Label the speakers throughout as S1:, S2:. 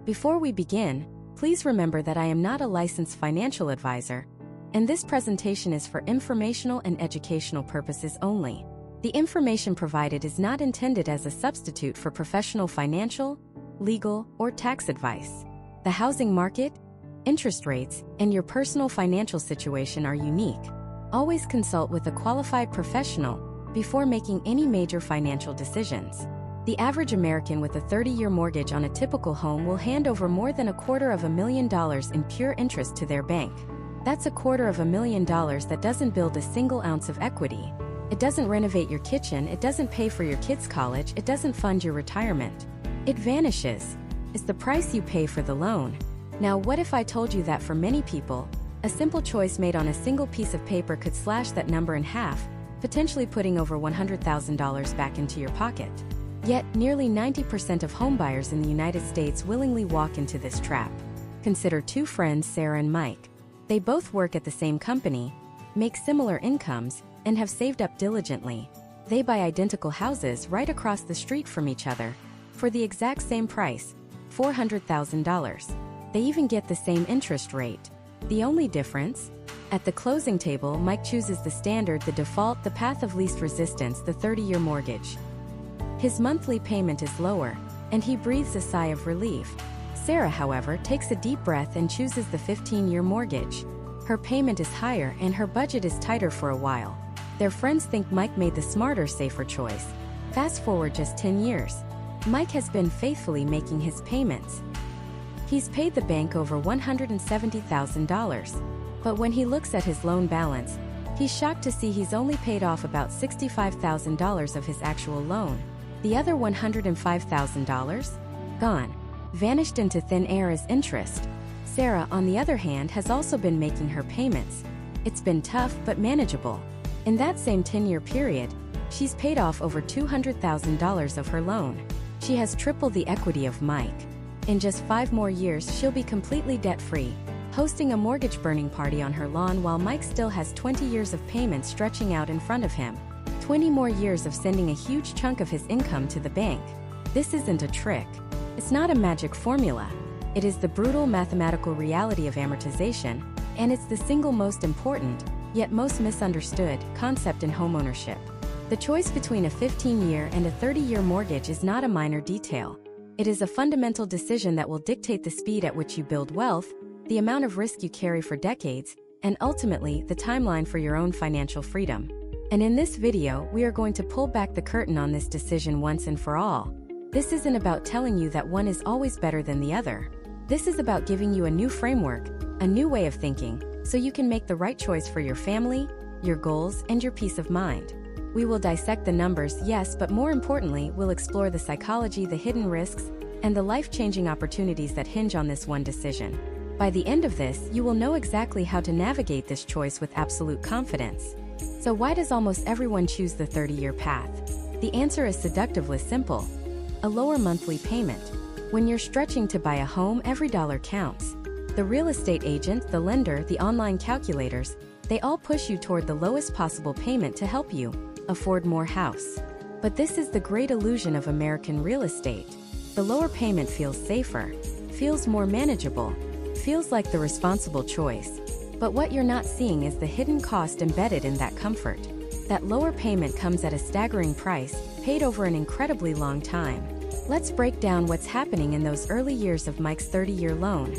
S1: Before we begin, please remember that I am not a licensed financial advisor, and this presentation is for informational and educational purposes only. The information provided is not intended as a substitute for professional financial, legal, or tax advice. The housing market, interest rates, and your personal financial situation are unique. Always consult with a qualified professional before making any major financial decisions. The average American with a 30-year mortgage on a typical home will hand over more than $250,000 in pure interest to their bank. That's $250,000 that doesn't build a single ounce of equity. It doesn't renovate your kitchen, it doesn't pay for your kids' college, it doesn't fund your retirement. It vanishes. It's the price you pay for the loan. Now, what if I told you that for many people, a simple choice made on a single piece of paper could slash that number in half, potentially putting over $100,000 back into your pocket? Yet, nearly 90% of homebuyers in the United States willingly walk into this trap. Consider two friends, Sarah and Mike. They both work at the same company, make similar incomes, and have saved up diligently. They buy identical houses right across the street from each other for the exact same price, $400,000. They even get the same interest rate. The only difference? At the closing table, Mike chooses the standard, the default, the path of least resistance, the 30-year mortgage. His monthly payment is lower, and he breathes a sigh of relief. Sarah, however, takes a deep breath and chooses the 15-year mortgage. Her payment is higher and her budget is tighter for a while. Their friends think Mike made the smarter, safer choice. Fast forward just 10 years. Mike has been faithfully making his payments. He's paid the bank over $170,000. But when he looks at his loan balance, he's shocked to see he's only paid off about $65,000 of his actual loan. The other $105,000? Gone. Vanished into thin air as interest. Sarah, on the other hand, has also been making her payments. It's been tough but manageable. In that same 10-year period, she's paid off over $200,000 of her loan. She has tripled the equity of Mike. In just 5 more years, she'll be completely debt-free, hosting a mortgage burning party on her lawn while Mike still has 20 years of payments stretching out in front of him. 20 more years of sending a huge chunk of his income to the bank. This isn't a trick. It's not a magic formula. It is the brutal mathematical reality of amortization, and it's the single most important, yet most misunderstood, concept in homeownership. The choice between a 15-year and a 30-year mortgage is not a minor detail. It is a fundamental decision that will dictate the speed at which you build wealth, the amount of risk you carry for decades, and ultimately, the timeline for your own financial freedom. And in this video, we are going to pull back the curtain on this decision once and for all. This isn't about telling you that one is always better than the other. This is about giving you a new framework, a new way of thinking, so you can make the right choice for your family, your goals, and your peace of mind. We will dissect the numbers, yes, but more importantly, we'll explore the psychology, the hidden risks, and the life-changing opportunities that hinge on this one decision. By the end of this, you will know exactly how to navigate this choice with absolute confidence. So why does almost everyone choose the 30-year path? The answer is seductively simple. A lower monthly payment. When you're stretching to buy a home, every dollar counts. The real estate agent, the lender, the online calculators, they all push you toward the lowest possible payment to help you afford more house. But this is the great illusion of American real estate. The lower payment feels safer, feels more manageable, feels like the responsible choice. But what you're not seeing is the hidden cost embedded in that comfort. That lower payment comes at a staggering price, paid over an incredibly long time. Let's break down what's happening in those early years of Mike's 30-year loan.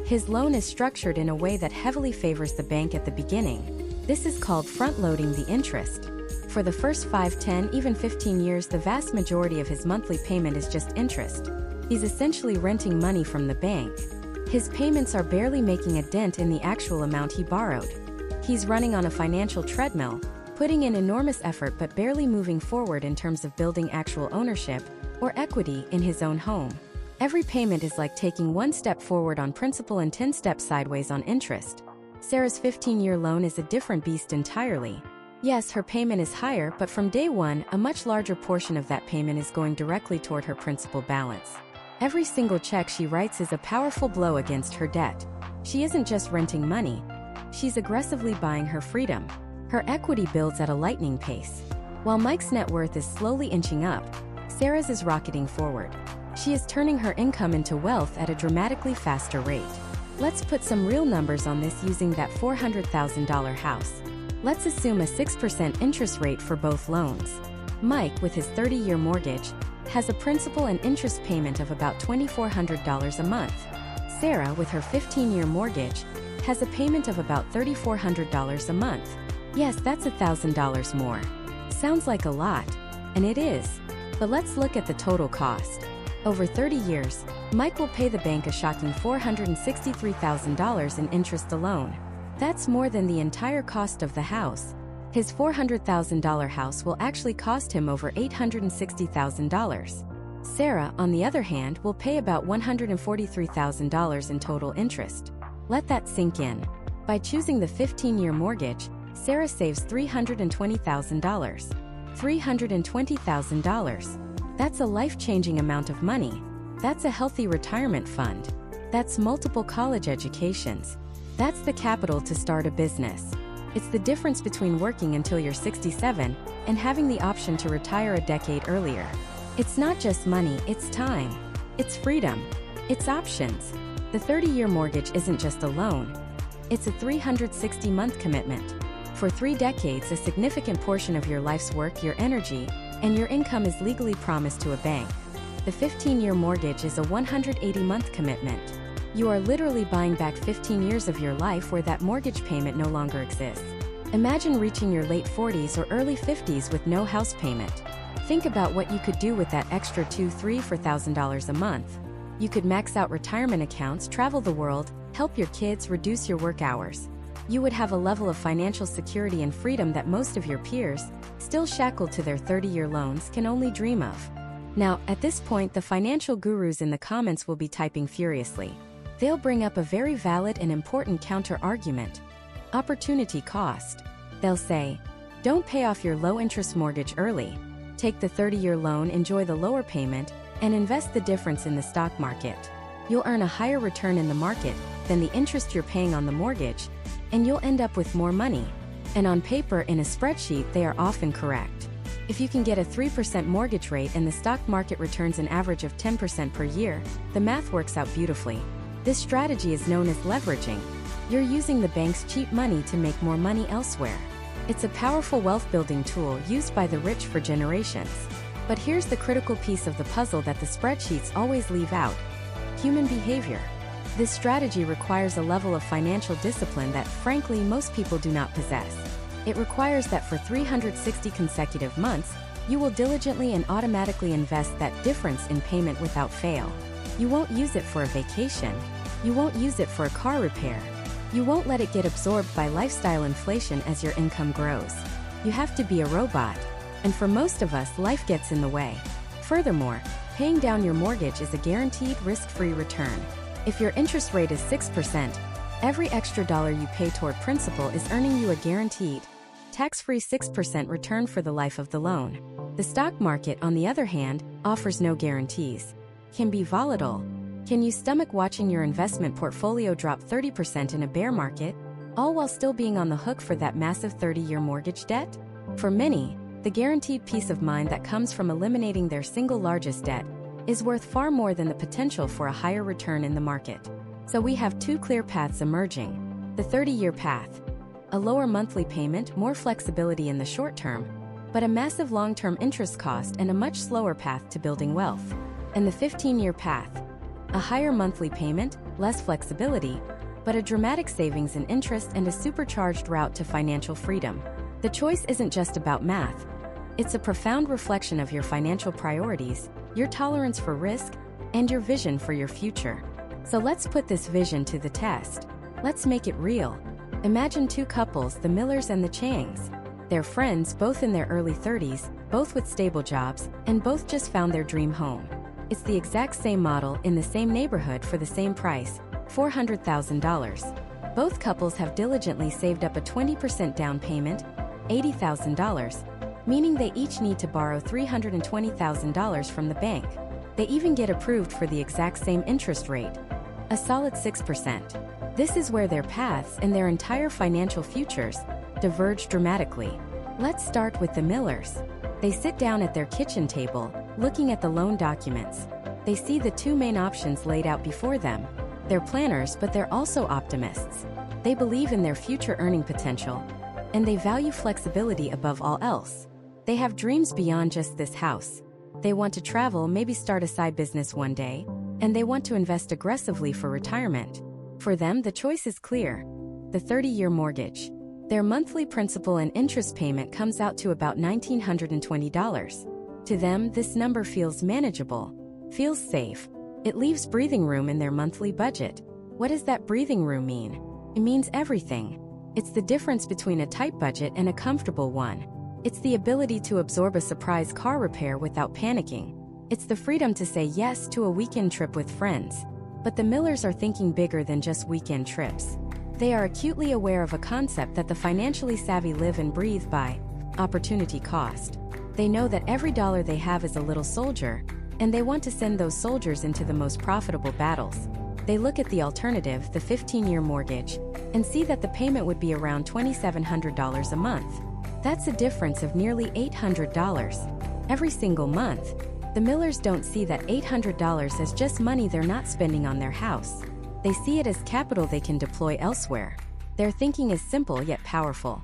S1: His loan is structured in a way that heavily favors the bank at the beginning. This is called front-loading the interest. For the first 5, 10, even 15 years, the vast majority of his monthly payment is just interest. He's essentially renting money from the bank. His payments are barely making a dent in the actual amount he borrowed. He's running on a financial treadmill, putting in enormous effort but barely moving forward in terms of building actual ownership or equity in his own home. Every payment is like taking 1 step forward on principal and 10 steps sideways on interest. Sarah's 15-year loan is a different beast entirely. Yes, her payment is higher, but from day one, a much larger portion of that payment is going directly toward her principal balance. Every single check she writes is a powerful blow against her debt. She isn't just renting money. She's aggressively buying her freedom. Her equity builds at a lightning pace. While Mike's net worth is slowly inching up, Sarah's is rocketing forward. She is turning her income into wealth at a dramatically faster rate. Let's put some real numbers on this using that $400,000 house. Let's assume a 6% interest rate for both loans. Mike, with his 30-year mortgage, has a principal and interest payment of about $2,400 a month. Sarah, with her 15-year mortgage, has a payment of about $3,400 a month. Yes, that's $1,000 more. Sounds like a lot, and it is. But let's look at the total cost. Over 30 years, Mike will pay the bank a shocking $463,000 in interest alone. That's more than the entire cost of the house. His $400,000 house will actually cost him over $860,000. Sarah, on the other hand, will pay about $143,000 in total interest. Let that sink in. By choosing the 15-year mortgage, Sarah saves $320,000. $320,000. That's a life-changing amount of money. That's a healthy retirement fund. That's multiple college educations. That's the capital to start a business. It's the difference between working until you're 67 and having the option to retire a decade earlier. It's not just money, it's time. It's freedom. It's options. The 30-year mortgage isn't just a loan. It's a 360-month commitment. For 3 decades, a significant portion of your life's work, your energy, and your income is legally promised to a bank. The 15-year mortgage is a 180-month commitment. You are literally buying back 15 years of your life where that mortgage payment no longer exists. Imagine reaching your late 40s or early 50s with no house payment. Think about what you could do with that extra $2,000–$4,000 a month. You could max out retirement accounts, travel the world, help your kids, reduce your work hours. You would have a level of financial security and freedom that most of your peers, still shackled to their 30-year loans, can only dream of. Now, at this point, the financial gurus in the comments will be typing furiously. They'll bring up a very valid and important counter-argument. Opportunity cost. They'll say, don't pay off your low-interest mortgage early. Take the 30-year loan, enjoy the lower payment, and invest the difference in the stock market. You'll earn a higher return in the market than the interest you're paying on the mortgage, and you'll end up with more money. And on paper, in a spreadsheet, they are often correct. If you can get a 3% mortgage rate and the stock market returns an average of 10% per year, the math works out beautifully. This strategy is known as leveraging. You're using the bank's cheap money to make more money elsewhere. It's a powerful wealth-building tool used by the rich for generations. But here's the critical piece of the puzzle that the spreadsheets always leave out: human behavior. This strategy requires a level of financial discipline that, frankly, most people do not possess. It requires that for 360 consecutive months, you will diligently and automatically invest that difference in payment without fail. You won't use it for a vacation. You won't use it for a car repair. You won't let it get absorbed by lifestyle inflation as your income grows. You have to be a robot. And for most of us, life gets in the way. Furthermore, paying down your mortgage is a guaranteed risk-free return. If your interest rate is 6%, every extra dollar you pay toward principal is earning you a guaranteed, tax-free 6% return for the life of the loan. The stock market, on the other hand, offers no guarantees. Can be volatile. Can you stomach watching your investment portfolio drop 30% in a bear market, all while still being on the hook for that massive 30-year mortgage debt? For many, the guaranteed peace of mind that comes from eliminating their single largest debt is worth far more than the potential for a higher return in the market. So we have 2 clear paths emerging. The 30-year path. A lower monthly payment, more flexibility in the short term, but a massive long-term interest cost and a much slower path to building wealth. And the 15-year path. A higher monthly payment, less flexibility, but a dramatic savings in interest and a supercharged route to financial freedom. The choice isn't just about math. It's a profound reflection of your financial priorities, your tolerance for risk, and your vision for your future. So let's put this vision to the test. Let's make it real. Imagine 2 couples, the Millers and the Changs. They're friends, both in their early 30s, both with stable jobs, and both just found their dream home. It's the exact same model in the same neighborhood for the same price, $400,000. Both couples have diligently saved up a 20% down payment, $80,000, meaning they each need to borrow $320,000 from the bank. They even get approved for the exact same interest rate, a solid 6%. This is where their paths and their entire financial futures diverge dramatically. Let's start with the Millers. They sit down at their kitchen table, looking at the loan documents. They see the two main options laid out before them. They're planners, but they're also optimists. They believe in their future earning potential, and they value flexibility above all else. They have dreams beyond just this house. They want to travel, maybe start a side business one day, and they want to invest aggressively for retirement. For them, the choice is clear. The 30-year mortgage. Their monthly principal and interest payment comes out to about $1,920. To them, this number feels manageable, feels safe. It leaves breathing room in their monthly budget. What does that breathing room mean? It means everything. It's the difference between a tight budget and a comfortable one. It's the ability to absorb a surprise car repair without panicking. It's the freedom to say yes to a weekend trip with friends. But the Millers are thinking bigger than just weekend trips. They are acutely aware of a concept that the financially savvy live and breathe by: opportunity cost. They know that every dollar they have is a little soldier, and they want to send those soldiers into the most profitable battles. They look at the alternative, the 15-year mortgage, and see that the payment would be around $2,700 a month. That's a difference of nearly $800 every single month. The Millers don't see that $800 as just money they're not spending on their house. They see it as capital they can deploy elsewhere. Their thinking is simple yet powerful.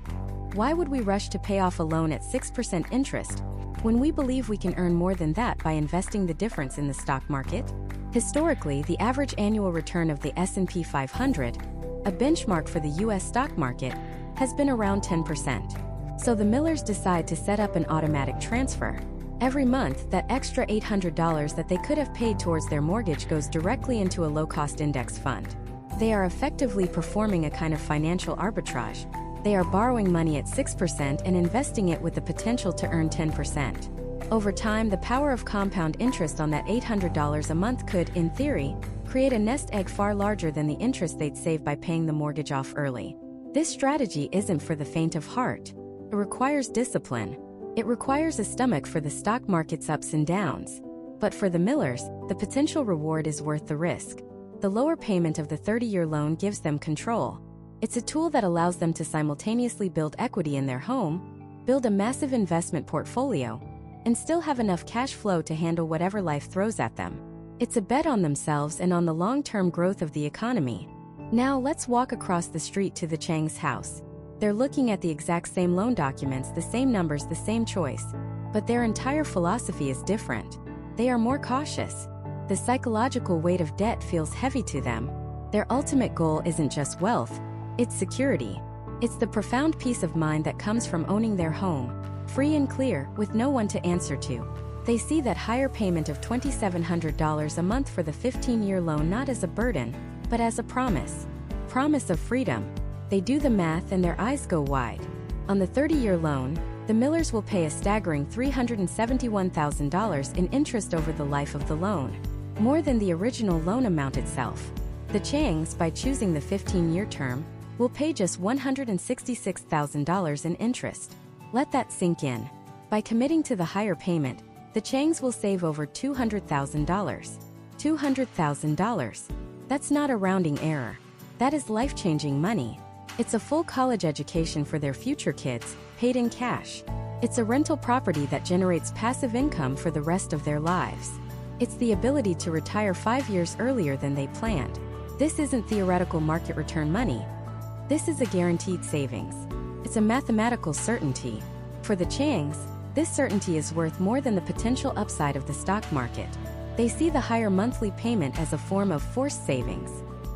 S1: Why would we rush to pay off a loan at 6% interest when we believe we can earn more than that by investing the difference in the stock market? Historically, the average annual return of the S&P 500, a benchmark for the U.S. stock market, has been around 10%. So the Millers decide to set up an automatic transfer. Every month, that extra $800 that they could have paid towards their mortgage goes directly into a low-cost index fund. They are effectively performing a kind of financial arbitrage. They are borrowing money at 6% and investing it with the potential to earn 10%. Over time, the power of compound interest on that $800 a month could, in theory, create a nest egg far larger than the interest they'd save by paying the mortgage off early. This strategy isn't for the faint of heart. It requires discipline. It requires a stomach for the stock market's ups and downs. But for the Millers, the potential reward is worth the risk. The lower payment of the 30-year loan gives them control. It's a tool that allows them to simultaneously build equity in their home, build a massive investment portfolio, and still have enough cash flow to handle whatever life throws at them. It's a bet on themselves and on the long-term growth of the economy. Now let's walk across the street to the Chang's house. They're looking at the exact same loan documents, the same numbers, the same choice. But their entire philosophy is different. They are more cautious. The psychological weight of debt feels heavy to them. Their ultimate goal isn't just wealth, it's security. It's the profound peace of mind that comes from owning their home, free and clear, with no one to answer to. They see that higher payment of $2,700 a month for the 15-year loan not as a burden, but as a promise. Promise of freedom. They do the math and their eyes go wide. On the 30-year loan, the Millers will pay a staggering $371,000 in interest over the life of the loan, more than the original loan amount itself. The Changs, by choosing the 15-year term, will pay just $166,000 in interest. Let that sink in. By committing to the higher payment, the Changs will save over $200,000. $200,000. That's not a rounding error. That is life-changing money. It's a full college education for their future kids, paid in cash. It's a rental property that generates passive income for the rest of their lives. It's the ability to retire 5 years earlier than they planned. This isn't theoretical market return money. This is a guaranteed savings. It's a mathematical certainty. For the Changs, this certainty is worth more than the potential upside of the stock market. They see the higher monthly payment as a form of forced savings.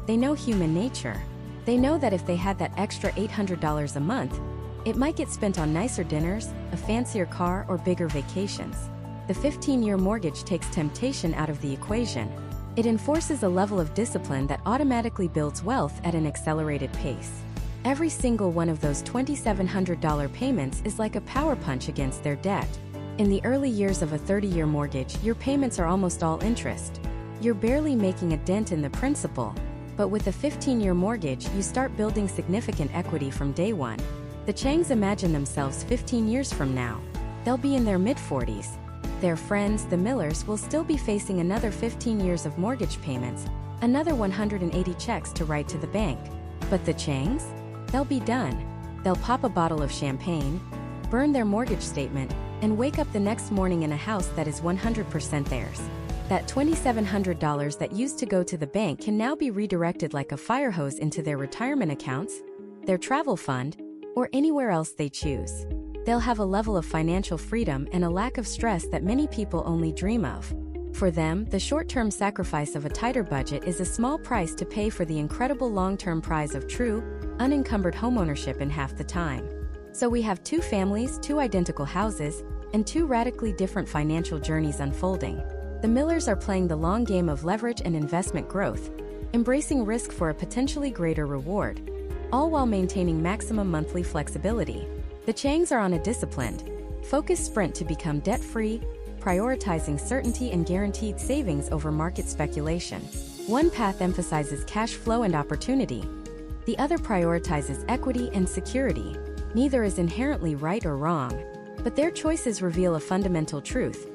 S1: They know human nature. They know that if they had that extra $800 a month, it might get spent on nicer dinners, a fancier car, or bigger vacations. The 15-year mortgage takes temptation out of the equation. It enforces a level of discipline that automatically builds wealth at an accelerated pace. Every single one of those $2,700 payments is like a power punch against their debt. In the early years of a 30-year mortgage, your payments are almost all interest. You're barely making a dent in the principal. But with a 15-year mortgage, you start building significant equity from day one. The Changs imagine themselves 15 years from now. They'll be in their mid-40s. Their friends, the Millers, will still be facing another 15 years of mortgage payments, another 180 checks to write to the bank. But the Changs? They'll be done. They'll pop a bottle of champagne, burn their mortgage statement, and wake up the next morning in a house that is 100% theirs. That $2,700 that used to go to the bank can now be redirected like a fire hose into their retirement accounts, their travel fund, or anywhere else they choose. They'll have a level of financial freedom and a lack of stress that many people only dream of. For them, the short-term sacrifice of a tighter budget is a small price to pay for the incredible long-term prize of true, unencumbered homeownership in half the time. So we have two families, two identical houses, and two radically different financial journeys unfolding. The Millers are playing the long game of leverage and investment growth, embracing risk for a potentially greater reward, all while maintaining maximum monthly flexibility. The Changs are on a disciplined, focused sprint to become debt-free, prioritizing certainty and guaranteed savings over market speculation. One path emphasizes cash flow and opportunity. The other prioritizes equity and security. Neither is inherently right or wrong, but their choices reveal a fundamental truth.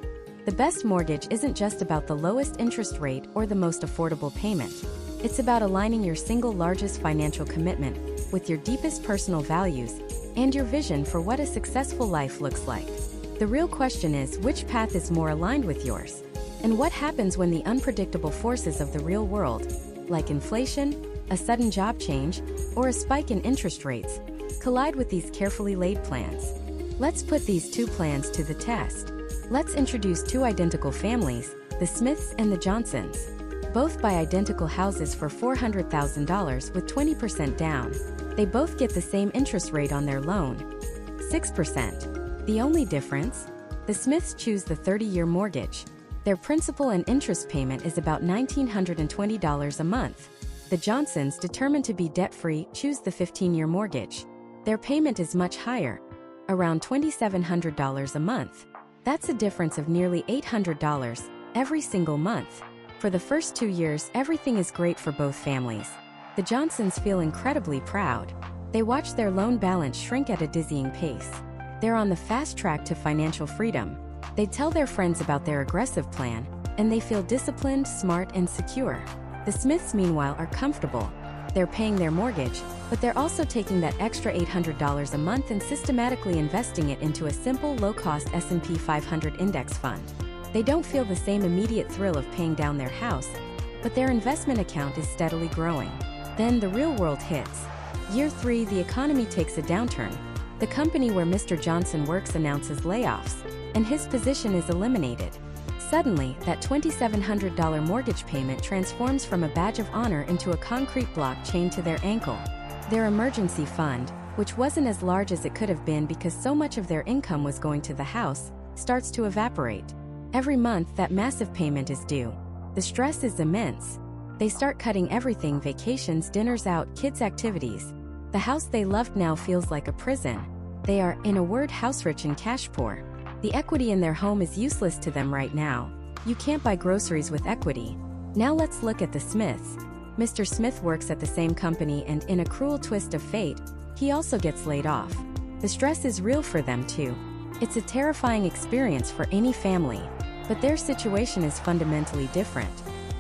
S1: The best mortgage isn't just about the lowest interest rate or the most affordable payment. It's about aligning your single largest financial commitment with your deepest personal values and your vision for what a successful life looks like. The real question is, which path is more aligned with yours? And what happens when the unpredictable forces of the real world, like inflation, a sudden job change, or a spike in interest rates, collide with these carefully laid plans? Let's put these two plans to the test. Let's introduce two identical families, the Smiths and the Johnsons. Both buy identical houses for $400,000 with 20% down. They both get the same interest rate on their loan, 6%. The only difference? The Smiths choose the 30-year mortgage. Their principal and interest payment is about $1,920 a month. The Johnsons, determined to be debt-free, choose the 15-year mortgage. Their payment is much higher, around $2,700 a month. That's a difference of nearly $800 every single month. For the first 2 years, everything is great for both families. The Johnsons feel incredibly proud. They watch their loan balance shrink at a dizzying pace. They're on the fast track to financial freedom. They tell their friends about their aggressive plan, and they feel disciplined, smart, and secure. The Smiths, meanwhile, are comfortable. They're paying their mortgage, but they're also taking that extra $800 a month and systematically investing it into a simple, low-cost S&P 500 index fund. They don't feel the same immediate thrill of paying down their house, but their investment account is steadily growing. Then the real world hits. Year 3, the economy takes a downturn. The company where Mr. Johnson works announces layoffs, and his position is eliminated. Suddenly, that $2,700 mortgage payment transforms from a badge of honor into a concrete block chained to their ankle. Their emergency fund, which wasn't as large as it could have been because so much of their income was going to the house, starts to evaporate. Every month, that massive payment is due. The stress is immense. They start cutting everything: vacations, dinners out, kids' activities. The house they loved now feels like a prison. They are, in a word, house-rich and cash-poor. The equity in their home is useless to them right now. You can't buy groceries with equity. Now let's look at the Smiths. Mr. Smith works at the same company, and in a cruel twist of fate, he also gets laid off. The stress is real for them too. It's a terrifying experience for any family. But their situation is fundamentally different.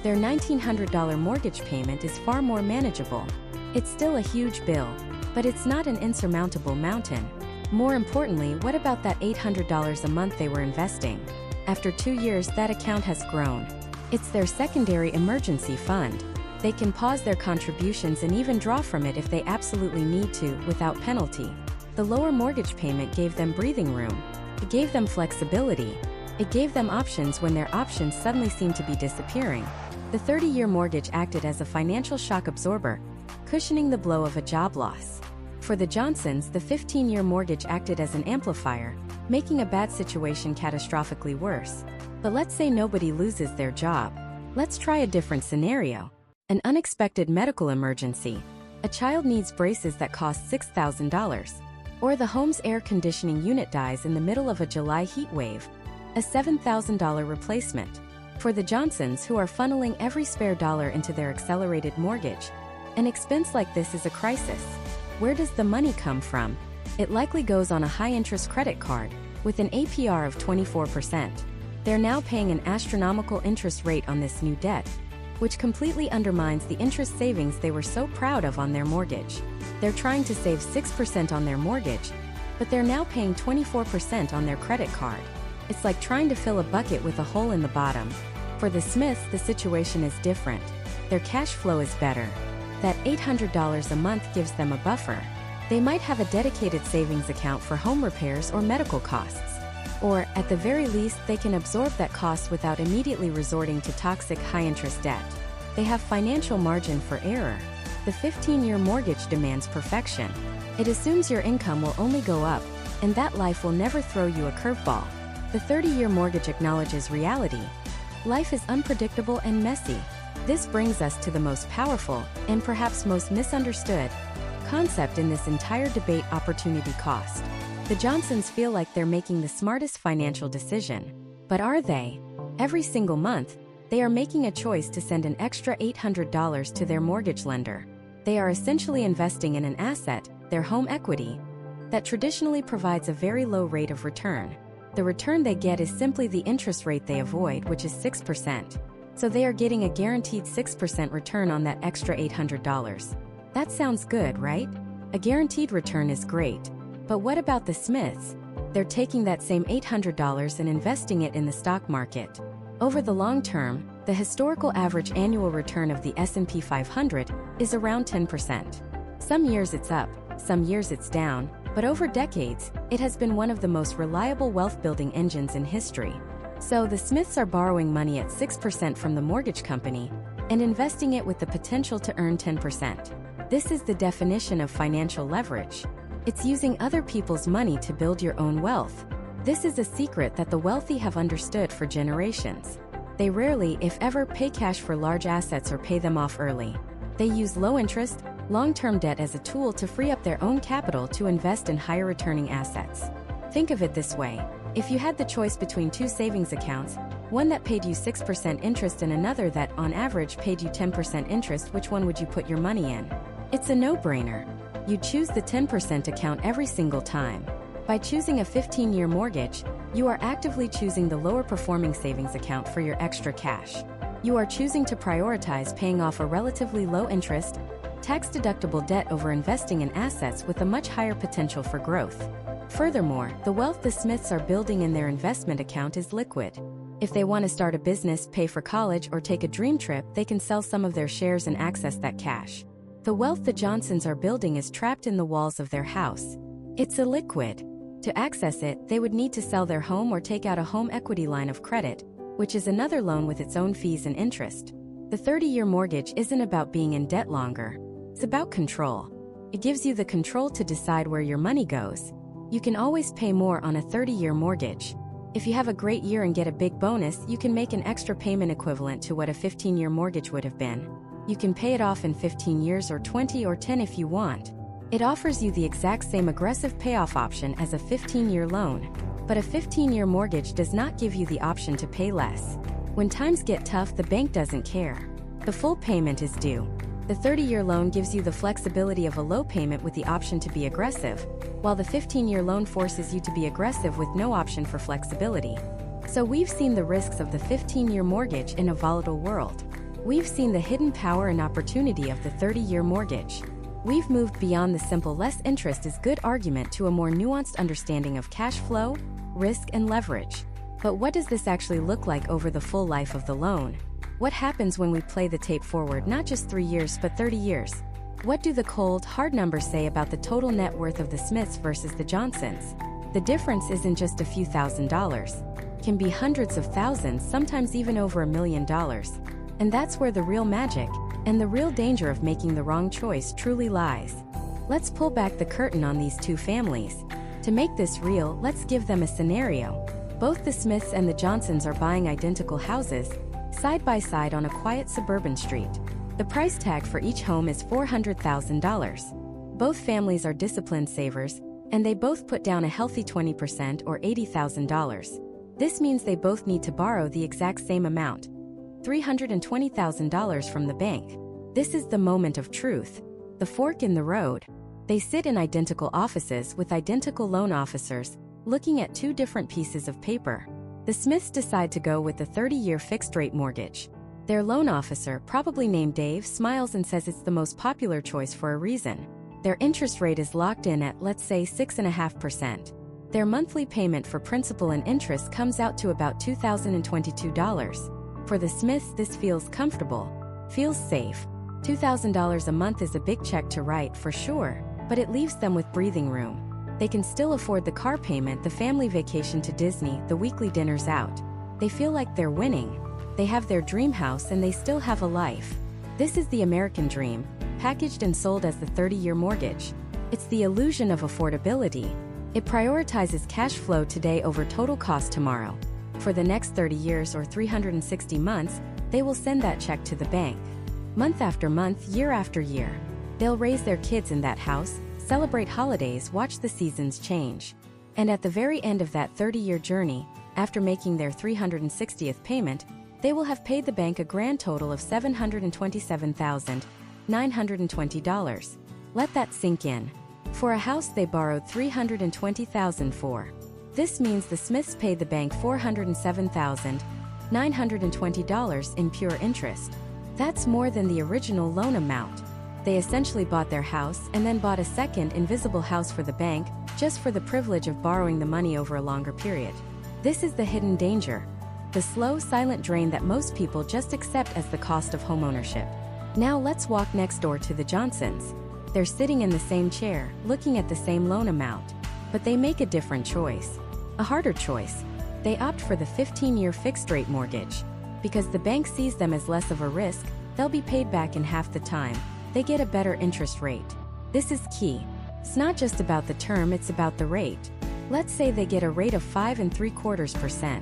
S1: Their $1,900 mortgage payment is far more manageable. It's still a huge bill, but it's not an insurmountable mountain. More importantly, what about that $800 a month they were investing? After 2 years, that account has grown. It's their secondary emergency fund. They can pause their contributions and even draw from it if they absolutely need to, without penalty. The lower mortgage payment gave them breathing room. It gave them flexibility. It gave them options when their options suddenly seemed to be disappearing. The 30-year mortgage acted as a financial shock absorber, cushioning the blow of a job loss. For the Johnsons, the 15-year mortgage acted as an amplifier, making a bad situation catastrophically worse. But let's say nobody loses their job. Let's try a different scenario. An unexpected medical emergency. A child needs braces that cost $6,000. Or the home's air conditioning unit dies in the middle of a July heat wave. A $7,000 replacement. For the Johnsons, who are funneling every spare dollar into their accelerated mortgage, an expense like this is a crisis. Where does the money come from? It likely goes on a high-interest credit card, with an APR of 24%. They're now paying an astronomical interest rate on this new debt, which completely undermines the interest savings they were so proud of on their mortgage. They're trying to save 6% on their mortgage, but they're now paying 24% on their credit card. It's like trying to fill a bucket with a hole in the bottom. For the Smiths, the situation is different. Their cash flow is better. That $800 a month gives them a buffer. They might have a dedicated savings account for home repairs or medical costs. Or, at the very least, they can absorb that cost without immediately resorting to toxic high-interest debt. They have financial margin for error. The 15-year mortgage demands perfection. It assumes your income will only go up, and that life will never throw you a curveball. The 30-year mortgage acknowledges reality. Life is unpredictable and messy. This brings us to the most powerful, and perhaps most misunderstood, concept in this entire debate: opportunity cost. The Johnsons feel like they're making the smartest financial decision. But are they? Every single month, they are making a choice to send an extra $800 to their mortgage lender. They are essentially investing in an asset, their home equity, that traditionally provides a very low rate of return. The return they get is simply the interest rate they avoid, which is 6%. So they are getting a guaranteed 6% return on that extra $800. That sounds good, right? A guaranteed return is great. But what about the Smiths? They're taking that same $800 and investing it in the stock market. Over the long term, the historical average annual return of the S&P 500 is around 10%. Some years it's up, some years it's down, but over decades, it has been one of the most reliable wealth-building engines in history. So the Smiths are borrowing money at 6% from the mortgage company and investing it with the potential to earn 10%. This is the definition of financial leverage. It's using other people's money to build your own wealth. This is a secret that the wealthy have understood for generations. They rarely, if ever, pay cash for large assets or pay them off early. They use low-interest, long-term debt as a tool to free up their own capital to invest in higher-returning assets. Think of it this way. If you had the choice between two savings accounts, one that paid you 6% interest and another that, on average, paid you 10% interest, which one would you put your money in? It's a no-brainer. You choose the 10% account every single time. By choosing a 15-year mortgage, you are actively choosing the lower-performing savings account for your extra cash. You are choosing to prioritize paying off a relatively low-interest, tax-deductible debt over investing in assets with a much higher potential for growth. Furthermore, the wealth the Smiths are building in their investment account is liquid. If they want to start a business, pay for college, or take a dream trip, they can sell some of their shares and access that cash. The wealth the Johnsons are building is trapped in the walls of their house. It's illiquid. To access it, they would need to sell their home or take out a home equity line of credit, which is another loan with its own fees and interest. The 30-year mortgage isn't about being in debt longer. It's about control. It gives you the control to decide where your money goes. You can always pay more on a 30-year mortgage. If you have a great year and get a big bonus, you can make an extra payment equivalent to what a 15-year mortgage would have been. You can pay it off in 15 years or 20 or 10 if you want. It offers you the exact same aggressive payoff option as a 15-year loan. But a 15-year mortgage does not give you the option to pay less. When times get tough, the bank doesn't care. The full payment is due. The 30-year loan gives you the flexibility of a low payment with the option to be aggressive, while the 15-year loan forces you to be aggressive with no option for flexibility. So we've seen the risks of the 15-year mortgage in a volatile world. We've seen the hidden power and opportunity of the 30-year mortgage. We've moved beyond the simple less interest is good argument to a more nuanced understanding of cash flow, risk, and leverage. But what does this actually look like over the full life of the loan? What happens when we play the tape forward not just 3 years but 30 years? What do the cold, hard numbers say about the total net worth of the Smiths versus the Johnsons? The difference isn't just a few $1,000s. It can be hundreds of thousands, sometimes even over $1 million. And that's where the real magic and the real danger of making the wrong choice truly lies. Let's pull back the curtain on these two families. To make this real, let's give them a scenario. Both the Smiths and the Johnsons are buying identical houses, side by side on a quiet suburban street. The price tag for each home is $400,000. Both families are disciplined savers, and they both put down a healthy 20% or $80,000. This means they both need to borrow the exact same amount, $320,000 from the bank. This is the moment of truth, the fork in the road. They sit in identical offices with identical loan officers, looking at two different pieces of paper. The Smiths decide to go with the 30-year fixed-rate mortgage. Their loan officer, probably named Dave, smiles and says it's the most popular choice for a reason. Their interest rate is locked in at, let's say, 6.5%. Their monthly payment for principal and interest comes out to about $2,022. For the Smiths, this feels comfortable, feels safe. $2,000 a month is a big check to write for sure, but it leaves them with breathing room. They can still afford the car payment, the family vacation to Disney, the weekly dinners out. They feel like they're winning. They have their dream house and they still have a life. This is the American dream, packaged and sold as the 30-year mortgage. It's the illusion of affordability. It prioritizes cash flow today over total cost tomorrow. For the next 30 years or 360 months, they will send that check to the bank. Month after month, year after year. They'll raise their kids in that house, celebrate holidays, watch the seasons change. And at the very end of that 30-year journey, after making their 360th payment, they will have paid the bank a grand total of $727,920. Let that sink in. For a house they borrowed $320,000 for. This means the Smiths paid the bank $407,920 in pure interest. That's more than the original loan amount. They essentially bought their house and then bought a second invisible house for the bank, just for the privilege of borrowing the money over a longer period. This is the hidden danger. The slow, silent drain that most people just accept as the cost of homeownership. Now let's walk next door to the Johnsons. They're sitting in the same chair, looking at the same loan amount. But they make a different choice. A harder choice. They opt for the 15-year fixed-rate mortgage. Because the bank sees them as less of a risk, they'll be paid back in half the time. They get a better interest rate. This is key. It's not just about the term, it's about the rate. Let's say they get a rate of 5.75%.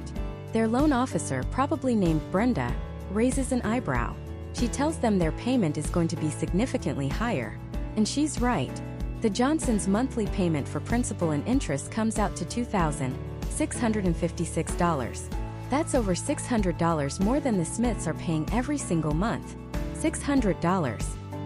S1: Their loan officer, probably named Brenda, raises an eyebrow. She tells them their payment is going to be significantly higher. And she's right. The Johnsons' monthly payment for principal and interest comes out to $2,656. That's over $600 more than the Smiths are paying every single month. $600.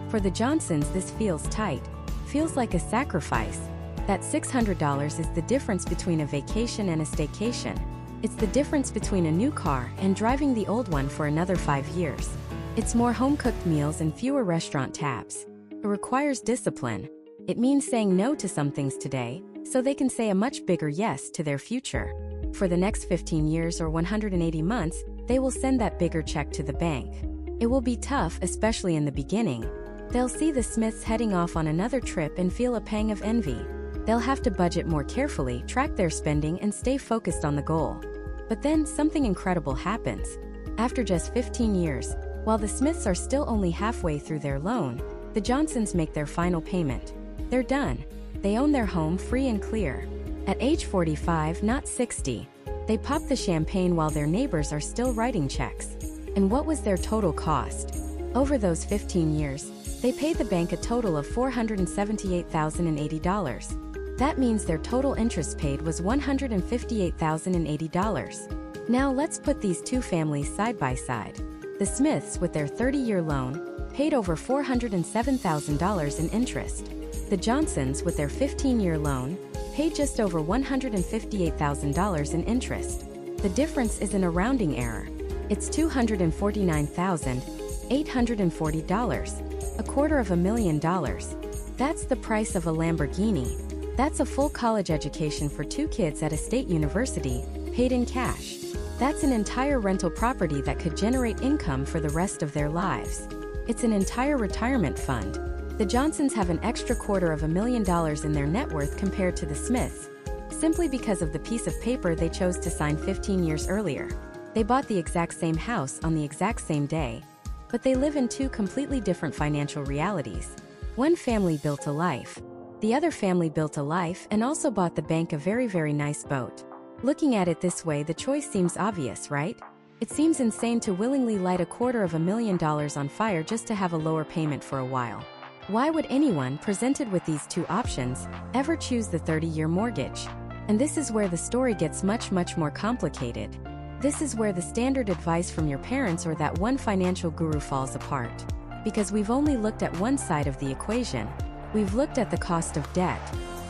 S1: For the Johnsons, this feels tight. Feels like a sacrifice. That $600 is the difference between a vacation and a staycation. It's the difference between a new car and driving the old one for another 5 years. It's more home-cooked meals and fewer restaurant tabs. It requires discipline. It means saying no to some things today, so they can say a much bigger yes to their future. For the next 15 years or 180 months, they will send that bigger check to the bank. It will be tough, especially in the beginning. They'll see the Smiths heading off on another trip and feel a pang of envy. They'll have to budget more carefully, track their spending, and stay focused on the goal. But then something incredible happens. After just 15 years, while the Smiths are still only halfway through their loan, the Johnsons make their final payment. They're done. They own their home free and clear. At age 45, not 60. They pop the champagne while their neighbors are still writing checks. And what was their total cost? Over those 15 years, they paid the bank a total of $478,080. That means their total interest paid was $158,080. Now let's put these two families side by side. The Smiths, with their 30-year loan, paid over $407,000 in interest. The Johnsons, with their 15-year loan, paid just over $158,000 in interest. The difference isn't a rounding error. It's $249,840, $250,000. That's the price of a Lamborghini. That's a full college education for 2 kids at a state university, paid in cash. That's an entire rental property that could generate income for the rest of their lives. It's an entire retirement fund. The Johnsons have an extra $250,000 in their net worth compared to the Smiths, simply because of the piece of paper they chose to sign 15 years earlier. They bought the exact same house on the exact same day, but they live in 2 completely different financial realities. One family built a life. The other family built a life and also bought the bank a very, very nice boat. Looking at it this way, the choice seems obvious, right? It seems insane to willingly light $250,000 on fire just to have a lower payment for a while. Why would anyone, presented with these 2 options, ever choose the 30-year mortgage? And this is where the story gets much, much more complicated. This is where the standard advice from your parents or that one financial guru falls apart. Because we've only looked at one side of the equation. We've looked at the cost of debt.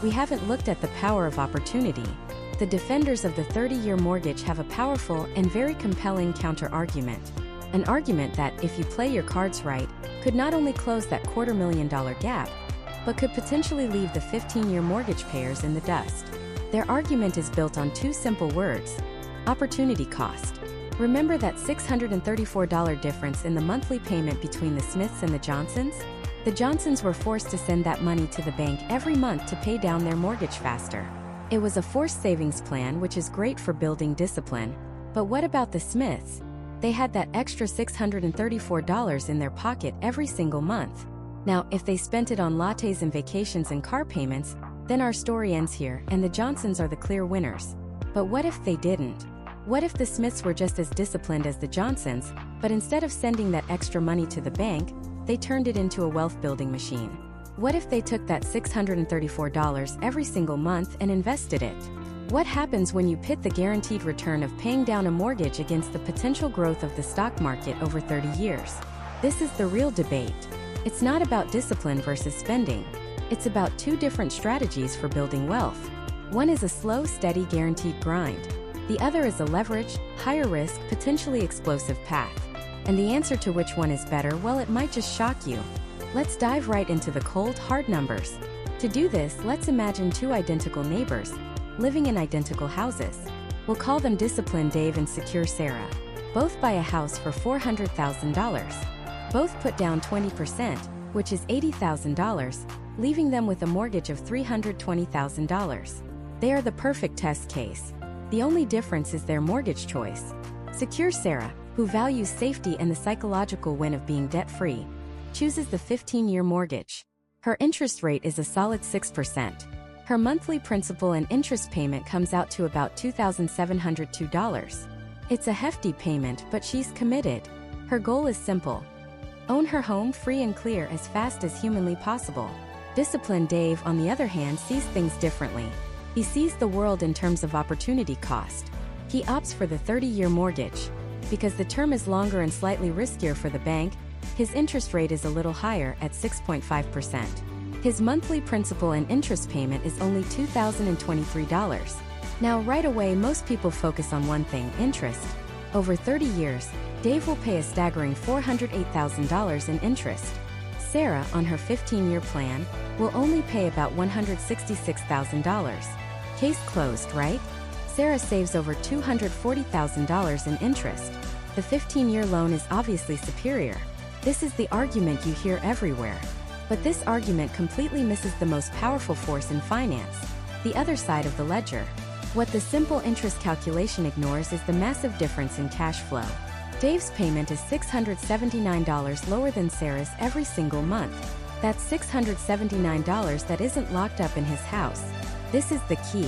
S1: We haven't looked at the power of opportunity. The defenders of the 30-year mortgage have a powerful and very compelling counter-argument. An argument that, if you play your cards right, could not only close that $250,000 gap, but could potentially leave the 15-year mortgage payers in the dust. Their argument is built on 2 simple words: opportunity cost. Remember that $634 difference in the monthly payment between the Smiths and the Johnsons? The Johnsons were forced to send that money to the bank every month to pay down their mortgage faster. It was a forced savings plan, which is great for building discipline. But what about the Smiths? They had that extra $634 in their pocket every single month. Now, if they spent it on lattes and vacations and car payments, then our story ends here and the Johnsons are the clear winners. But what if they didn't? What if the Smiths were just as disciplined as the Johnsons, but instead of sending that extra money to the bank, they turned it into a wealth-building machine? What if they took that $634 every single month and invested it? What happens when you pit the guaranteed return of paying down a mortgage against the potential growth of the stock market over 30 years? This is the real debate. It's not about discipline versus spending. It's about two different strategies for building wealth. One is a slow, steady, guaranteed grind. The other is a leveraged, higher risk, potentially explosive path. And the answer to which one is better, well, it might just shock you. Let's dive right into the cold, hard numbers. To do this, let's imagine two identical neighbors, living in identical houses. We'll call them Disciplined Dave and Secure Sarah. Both buy a house for $400,000. Both put down 20%, which is $80,000, leaving them with a mortgage of $320,000. They are the perfect test case. The only difference is their mortgage choice. Secure Sarah, who values safety and the psychological win of being debt-free, chooses the 15-year mortgage. Her interest rate is a solid 6%. Her monthly principal and interest payment comes out to about $2,702. It's a hefty payment, but she's committed. Her goal is simple: own her home free and clear as fast as humanly possible. Disciplined Dave, on the other hand, sees things differently. He sees the world in terms of opportunity cost. He opts for the 30-year mortgage. Because the term is longer and slightly riskier for the bank, his interest rate is a little higher at 6.5%. His monthly principal and interest payment is only $2,023. Now, right away, most people focus on one thing: interest. Over 30 years, Dave will pay a staggering $408,000 in interest. Sarah, on her 15-year plan, will only pay about $166,000. Case closed, right? Sarah saves over $240,000 in interest. The 15-year loan is obviously superior. This is the argument you hear everywhere. But this argument completely misses the most powerful force in finance: the other side of the ledger. What the simple interest calculation ignores is the massive difference in cash flow. Dave's payment is $679 lower than Sarah's every single month. That's $679 that isn't locked up in his house. This is the key.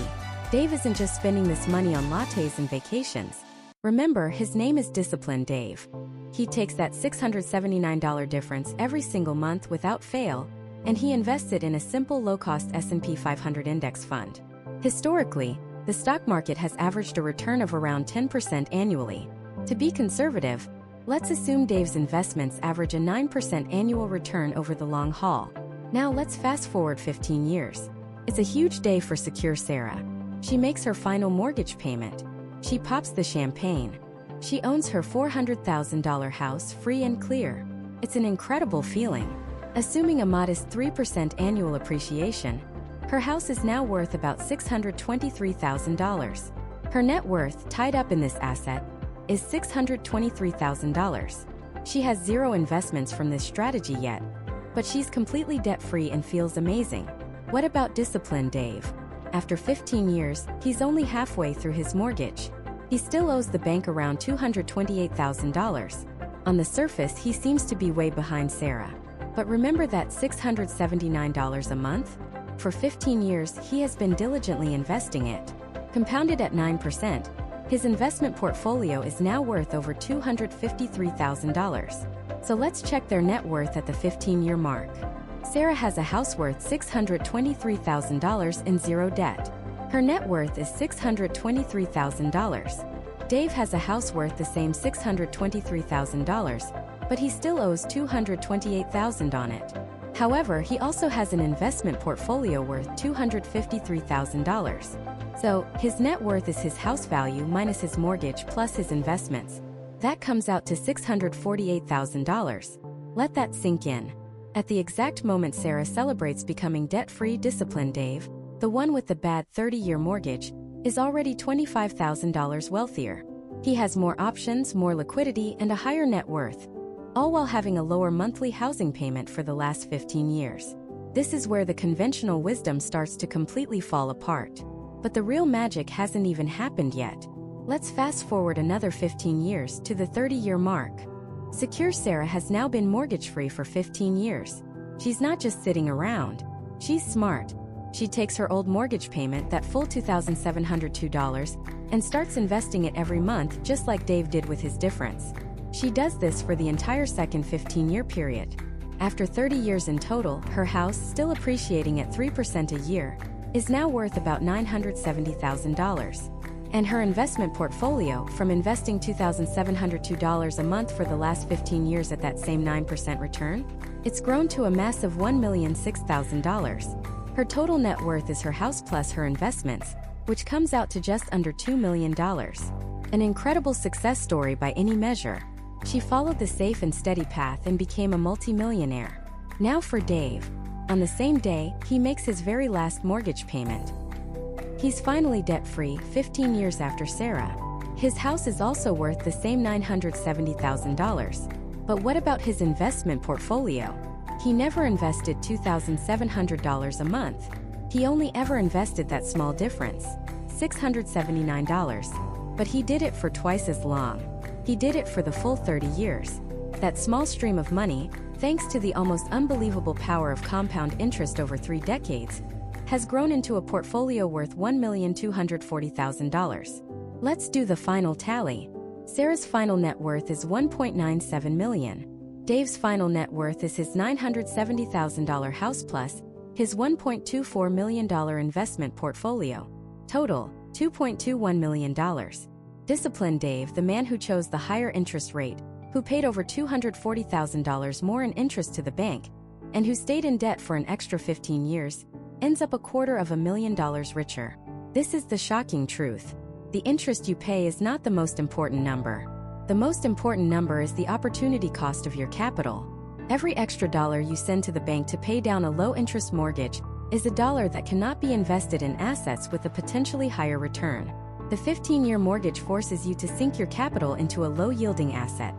S1: Dave isn't just spending this money on lattes and vacations. Remember, his name is Disciplined Dave. He takes that $679 difference every single month without fail, and he invests it in a simple low-cost S&P 500 index fund. Historically, the stock market has averaged a return of around 10% annually. To be conservative, let's assume Dave's investments average a 9% annual return over the long haul. Now let's fast forward 15 years. It's a huge day for Secure Sarah. She makes her final mortgage payment. She pops the champagne. She owns her $400,000 house free and clear. It's an incredible feeling. Assuming a modest 3% annual appreciation, her house is now worth about $623,000. Her net worth, tied up in this asset, is $623,000. She has zero investments from this strategy yet, but she's completely debt-free and feels amazing. What about Disciplined Dave? After 15 years, he's only halfway through his mortgage. He still owes the bank around $228,000. On the surface, he seems to be way behind Sarah. But remember that $679 a month? For 15 years, he has been diligently investing it. Compounded at 9%, his investment portfolio is now worth over $253,000. So let's check their net worth at the 15-year mark. Sarah has a house worth $623,000 and zero debt. Her net worth is $623,000. Dave has a house worth the same $623,000, but he still owes $228,000 on it. However, he also has an investment portfolio worth $253,000. So, his net worth is his house value minus his mortgage plus his investments. That comes out to $648,000. Let that sink in. At the exact moment Sarah celebrates becoming debt-free, Disciplined Dave, the one with the bad 30-year mortgage, is already $25,000 wealthier. He has more options, more liquidity, and a higher net worth, all while having a lower monthly housing payment for the last 15 years. This is where the conventional wisdom starts to completely fall apart. But the real magic hasn't even happened yet. Let's fast forward another 15 years to the 30-year mark. Secure Sarah has now been mortgage-free for 15 years. She's not just sitting around. She's smart. She takes her old mortgage payment, that full $2,702, and starts investing it every month, just like Dave did with his difference. She does this for the entire second 15-year period. After 30 years in total, her house, still appreciating at 3% a year, is now worth about $970,000. And her investment portfolio, from investing $2,702 a month for the last 15 years at that same 9% return, it's grown to a massive $1,006,000. Her total net worth is her house plus her investments, which comes out to just under $2 million. An incredible success story by any measure. She followed the safe and steady path and became a multimillionaire. Now for Dave. On the same day, he makes his very last mortgage payment. He's finally debt-free 15 years after Sarah. His house is also worth the same $970,000. But what about his investment portfolio? He never invested $2,700 a month. He only ever invested that small difference, $679. But he did it for twice as long. He did it for the full 30 years. That small stream of money, thanks to the almost unbelievable power of compound interest over 3 decades, has grown into a portfolio worth $1,240,000. Let's do the final tally. Sarah's final net worth is $1.97 million. Dave's final net worth is his $970,000 house plus his $1.24 million investment portfolio. Total, $2.21 million. Disciplined Dave, the man who chose the higher interest rate, who paid over $240,000 more in interest to the bank, and who stayed in debt for an extra 15 years, ends up $250,000 richer. This is the shocking truth. The interest you pay is not the most important number. The most important number is the opportunity cost of your capital. Every extra dollar you send to the bank to pay down a low-interest mortgage is a dollar that cannot be invested in assets with a potentially higher return. The 15-year mortgage forces you to sink your capital into a low-yielding asset,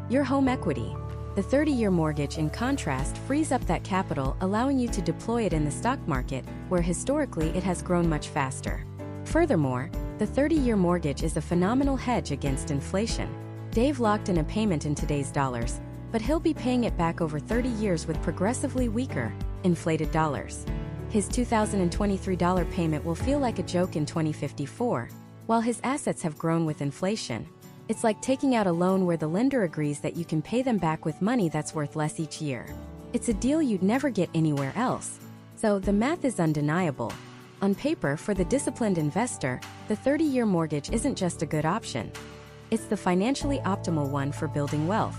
S1: your home equity. The 30-year mortgage, in contrast, frees up that capital, allowing you to deploy it in the stock market, where historically it has grown much faster. Furthermore, the 30-year mortgage is a phenomenal hedge against inflation. Dave locked in a payment in today's dollars, but he'll be paying it back over 30 years with progressively weaker, inflated dollars. His $2023 payment will feel like a joke in 2054, while his assets have grown with inflation. It's like taking out a loan where the lender agrees that you can pay them back with money that's worth less each year. It's a deal you'd never get anywhere else. So the math is undeniable. On paper, for the disciplined investor, the 30-year mortgage isn't just a good option. It's the financially optimal one for building wealth.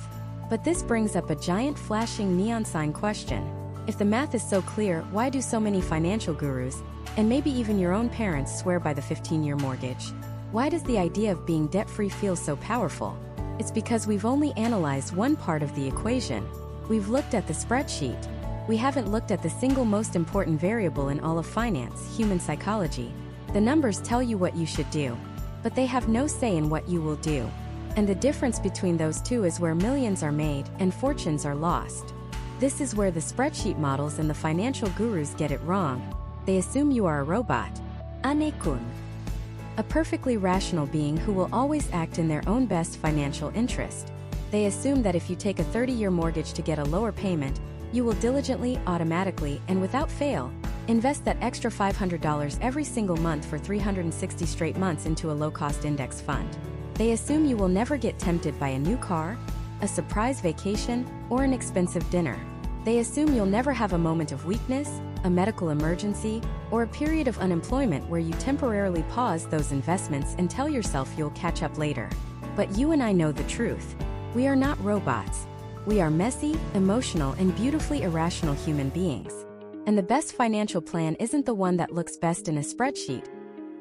S1: But this brings up a giant flashing neon sign question. If the math is so clear, why do so many financial gurus, and maybe even your own parents, swear by the 15-year mortgage? Why does the idea of being debt-free feel so powerful? It's because we've only analyzed one part of the equation. We've looked at the spreadsheet. We haven't looked at the single most important variable in all of finance, human psychology. The numbers tell you what you should do, but they have no say in what you will do. And the difference between those two is where millions are made and fortunes are lost. This is where the spreadsheet models and the financial gurus get it wrong. They assume you are a robot. Ane-kun. A perfectly rational being who will always act in their own best financial interest. They assume that if you take a 30-year mortgage to get a lower payment, you will diligently, automatically, and without fail, invest that extra $500 every single month for 360 straight months into a low-cost index fund. They assume you will never get tempted by a new car, a surprise vacation, or an expensive dinner. They assume you'll never have a moment of weakness, a medical emergency, or a period of unemployment where you temporarily pause those investments and tell yourself you'll catch up later. But you and I know the truth. We are not robots. We are messy, emotional, and beautifully irrational human beings. And the best financial plan isn't the one that looks best in a spreadsheet.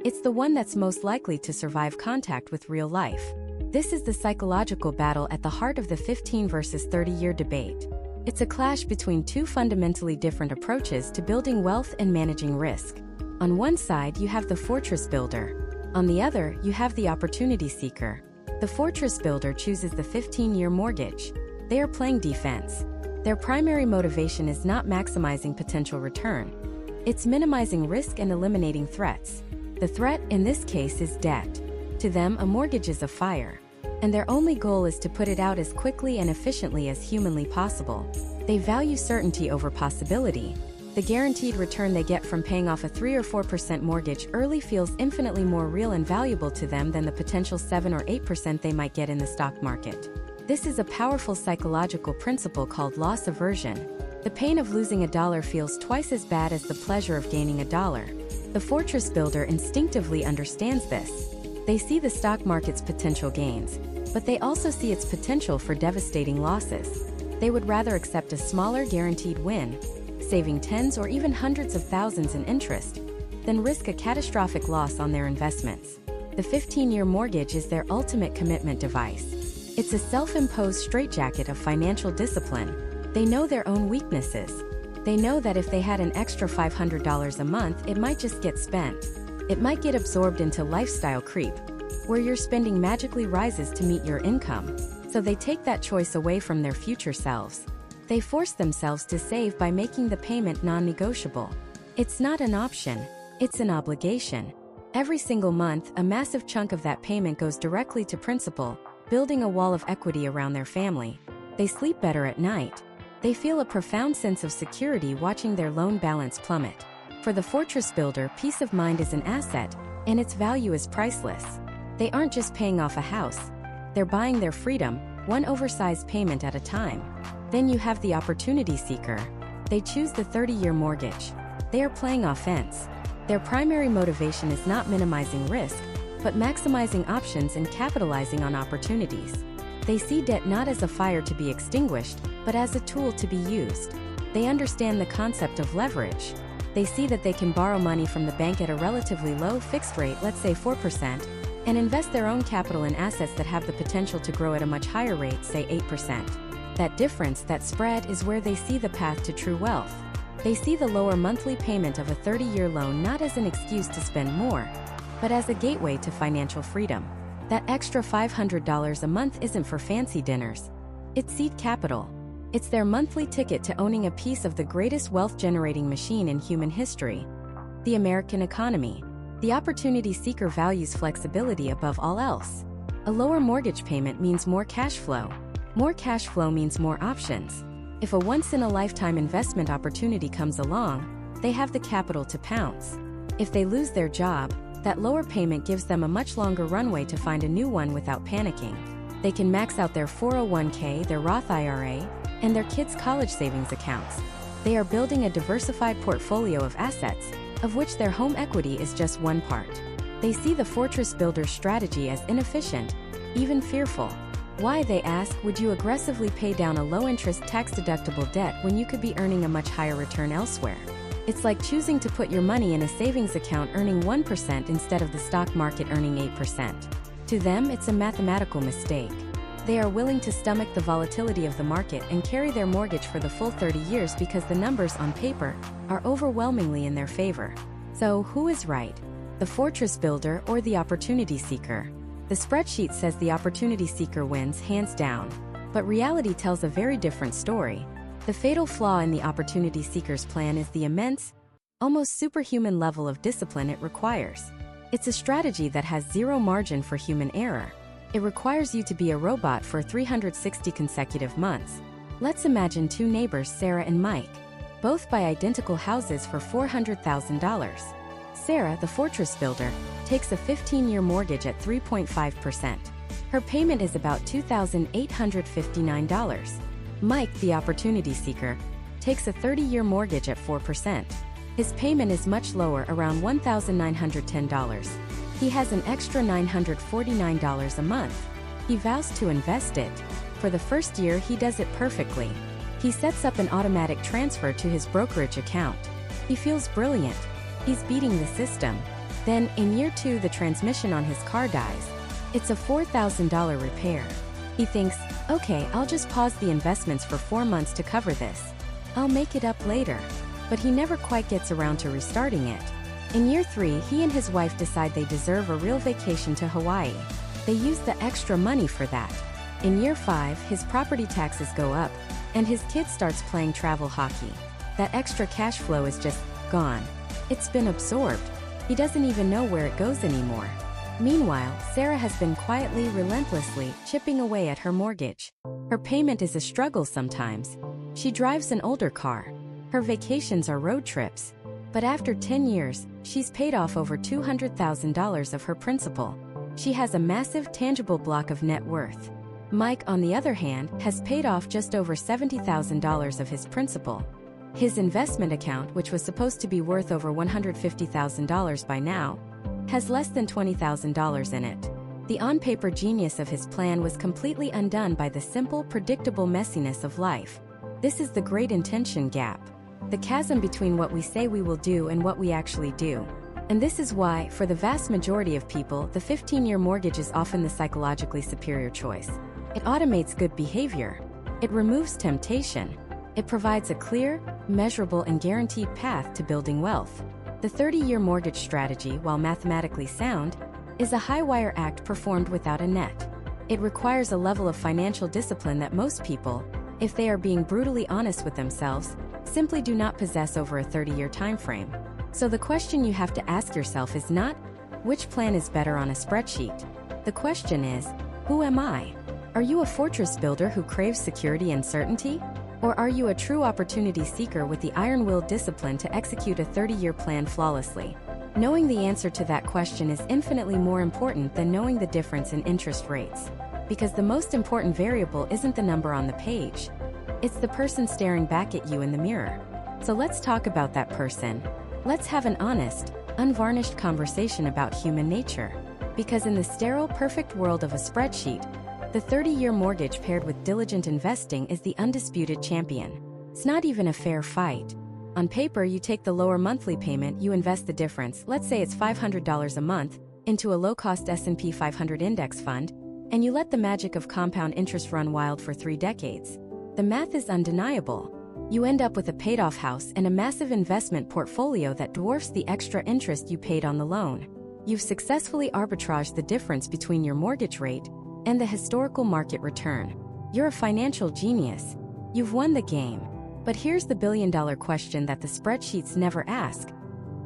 S1: It's the one that's most likely to survive contact with real life. This is the psychological battle at the heart of the 15 versus 30-year debate. It's a clash between two fundamentally different approaches to building wealth and managing risk. On one side, you have the fortress builder. On the other, you have the opportunity seeker. The fortress builder chooses the 15-year mortgage. They are playing defense. Their primary motivation is not maximizing potential return. It's minimizing risk and eliminating threats. The threat, in this case, is debt. To them, a mortgage is a fire, and their only goal is to put it out as quickly and efficiently as humanly possible. They value certainty over possibility. The guaranteed return they get from paying off a 3 or 4% mortgage early feels infinitely more real and valuable to them than the potential 7 or 8% they might get in the stock market. This is a powerful psychological principle called loss aversion. The pain of losing $1 feels twice as bad as the pleasure of gaining $1. The fortress builder instinctively understands this. They see the stock market's potential gains, but they also see its potential for devastating losses. They would rather accept a smaller guaranteed win, saving tens or even hundreds of thousands in interest, than risk a catastrophic loss on their investments. The 15-year mortgage is their ultimate commitment device. It's a self-imposed straitjacket of financial discipline. They know their own weaknesses. They know that if they had an extra $500 a month, it might just get spent. It might get absorbed into lifestyle creep, where your spending magically rises to meet your income. So they take that choice away from their future selves. They force themselves to save by making the payment non-negotiable. It's not an option, it's an obligation. Every single month, a massive chunk of that payment goes directly to principal, building a wall of equity around their family. They sleep better at night. They feel a profound sense of security watching their loan balance plummet. For the fortress builder, peace of mind is an asset, and its value is priceless. They aren't just paying off a house. They're buying their freedom, one oversized payment at a time. Then you have the opportunity seeker. They choose the 30-year mortgage. They are playing offense. Their primary motivation is not minimizing risk, but maximizing options and capitalizing on opportunities. They see debt not as a fire to be extinguished, but as a tool to be used. They understand the concept of leverage. They see that they can borrow money from the bank at a relatively low fixed rate, let's say 4%, and invest their own capital in assets that have the potential to grow at a much higher rate, say 8%. That difference, that spread, is where they see the path to true wealth. They see the lower monthly payment of a 30-year loan not as an excuse to spend more, but as a gateway to financial freedom. That extra $500 a month isn't for fancy dinners. It's seed capital. It's their monthly ticket to owning a piece of the greatest wealth-generating machine in human history, the American economy. The opportunity seeker values flexibility above all else. A lower mortgage payment means more cash flow. More cash flow means more options. If a once-in-a-lifetime investment opportunity comes along, they have the capital to pounce. If they lose their job, that lower payment gives them a much longer runway to find a new one without panicking. They can max out their 401k, their Roth IRA, and their kids' college savings accounts. They are building a diversified portfolio of assets, of which their home equity is just one part. They see the fortress builder's strategy as inefficient, even fearful. Why, they ask, would you aggressively pay down a low-interest tax-deductible debt when you could be earning a much higher return elsewhere? It's like choosing to put your money in a savings account earning 1% instead of the stock market earning 8%. To them, it's a mathematical mistake. They are willing to stomach the volatility of the market and carry their mortgage for the full 30 years because the numbers on paper are overwhelmingly in their favor. So, who is right? The fortress builder or the opportunity seeker? The spreadsheet says the opportunity seeker wins hands down, but reality tells a very different story. The fatal flaw in the opportunity seeker's plan is the immense, almost superhuman level of discipline it requires. It's a strategy that has zero margin for human error. It requires you to be a robot for 360 consecutive months. Let's imagine two neighbors, Sarah and Mike. Both buy identical houses for $400,000. Sarah, the fortress builder, takes a 15-year mortgage at 3.5%. Her payment is about $2,859. Mike, the opportunity seeker, takes a 30-year mortgage at 4%. His payment is much lower, around $1,910. He has an extra $949 a month. He vows to invest it. For the first year, he does it perfectly. He sets up an automatic transfer to his brokerage account. He feels brilliant. He's beating the system. Then, in year 2, the transmission on his car dies. It's a $4,000 repair. He thinks, okay, I'll just pause the investments for 4 months to cover this. I'll make it up later. But he never quite gets around to restarting it. In year 3, he and his wife decide they deserve a real vacation to Hawaii. They use the extra money for that. In year 5, his property taxes go up, and his kid starts playing travel hockey. That extra cash flow is just gone. It's been absorbed. He doesn't even know where it goes anymore. Meanwhile, Sarah has been quietly, relentlessly chipping away at her mortgage. Her payment is a struggle sometimes. She drives an older car. Her vacations are road trips. But after 10 years, she's paid off over $200,000 of her principal. She has a massive, tangible block of net worth. Mike, on the other hand, has paid off just over $70,000 of his principal. His investment account, which was supposed to be worth over $150,000 by now, has less than $20,000 in it. The on-paper genius of his plan was completely undone by the simple, predictable messiness of life. This is the great intention gap. The chasm between what we say we will do and what we actually do. And this is why, for the vast majority of people, the 15-year mortgage is often the psychologically superior choice. It automates good behavior. It removes temptation. It provides a clear, measurable, and guaranteed path to building wealth. The 30-year mortgage strategy, while mathematically sound, is a high-wire act performed without a net. It requires a level of financial discipline that most people, if they are being brutally honest with themselves, simply do not possess over a 30-year time frame. So the question you have to ask yourself is not, which plan is better on a spreadsheet? The question is, who am I? Are you a fortress builder who craves security and certainty? Or are you a true opportunity seeker with the iron-willed discipline to execute a 30-year plan flawlessly? Knowing the answer to that question is infinitely more important than knowing the difference in interest rates. Because the most important variable isn't the number on the page. It's the person staring back at you in the mirror. So let's talk about that person. Let's have an honest, unvarnished conversation about human nature. Because in the sterile, perfect world of a spreadsheet, the 30-year mortgage paired with diligent investing is the undisputed champion. It's not even a fair fight. On paper, you take the lower monthly payment, you invest the difference, let's say it's $500 a month, into a low-cost S&P 500 index fund, and you let the magic of compound interest run wild for 3 decades. The math is undeniable. You end up with a paid-off house and a massive investment portfolio that dwarfs the extra interest you paid on the loan. You've successfully arbitraged the difference between your mortgage rate and the historical market return. You're a financial genius. You've won the game. But here's the billion-dollar question that the spreadsheets never ask.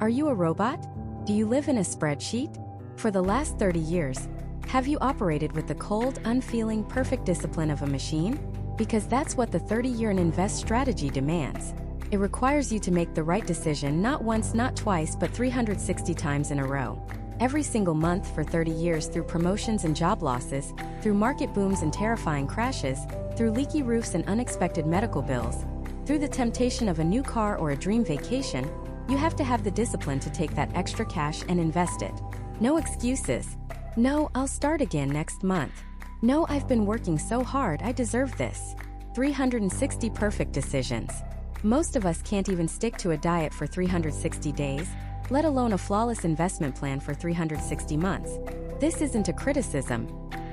S1: Are you a robot? Do you live in a spreadsheet? For the last 30 years, have you operated with the cold, unfeeling, perfect discipline of a machine? Because that's what the 30-year and invest strategy demands. It requires you to make the right decision not once, not twice, but 360 times in a row. Every single month for 30 years, through promotions and job losses, through market booms and terrifying crashes, through leaky roofs and unexpected medical bills, through the temptation of a new car or a dream vacation, you have to have the discipline to take that extra cash and invest it. No excuses. No, I'll start again next month. No, I've been working so hard, I deserve this. 360 perfect decisions. Most of us can't even stick to a diet for 360 days, let alone a flawless investment plan for 360 months. This isn't a criticism.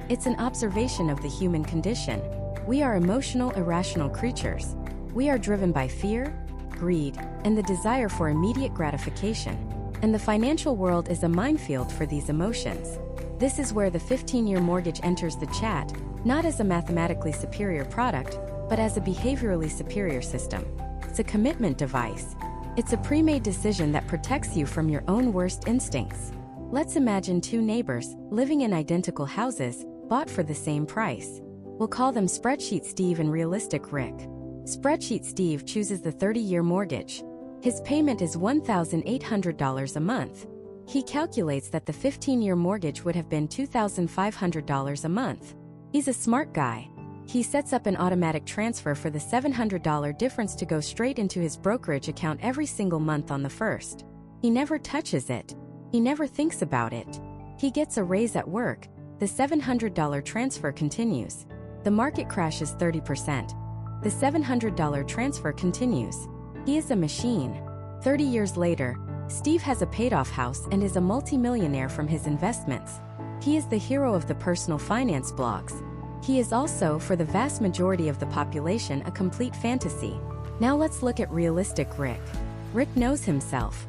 S1: It's an observation of the human condition. We are emotional, irrational creatures. We are driven by fear, greed, and the desire for immediate gratification. And the financial world is a minefield for these emotions. This is where the 15-year mortgage enters the chat, not as a mathematically superior product, but as a behaviorally superior system. It's a commitment device. It's a pre-made decision that protects you from your own worst instincts. Let's imagine 2 neighbors, living in identical houses, bought for the same price. We'll call them Spreadsheet Steve and Realistic Rick. Spreadsheet Steve chooses the 30-year mortgage. His payment is $1,800 a month. He calculates that the 15-year mortgage would have been $2,500 a month. He's a smart guy. He sets up an automatic transfer for the $700 difference to go straight into his brokerage account every single month on the 1st. He never touches it. He never thinks about it. He gets a raise at work. The $700 transfer continues. The market crashes 30%. The $700 transfer continues. He is a machine. 30 years later, Steve has a paid-off house and is a multimillionaire from his investments. He is the hero of the personal finance blogs. He is also, for the vast majority of the population, a complete fantasy. Now let's look at Realistic Rick. Rick knows himself.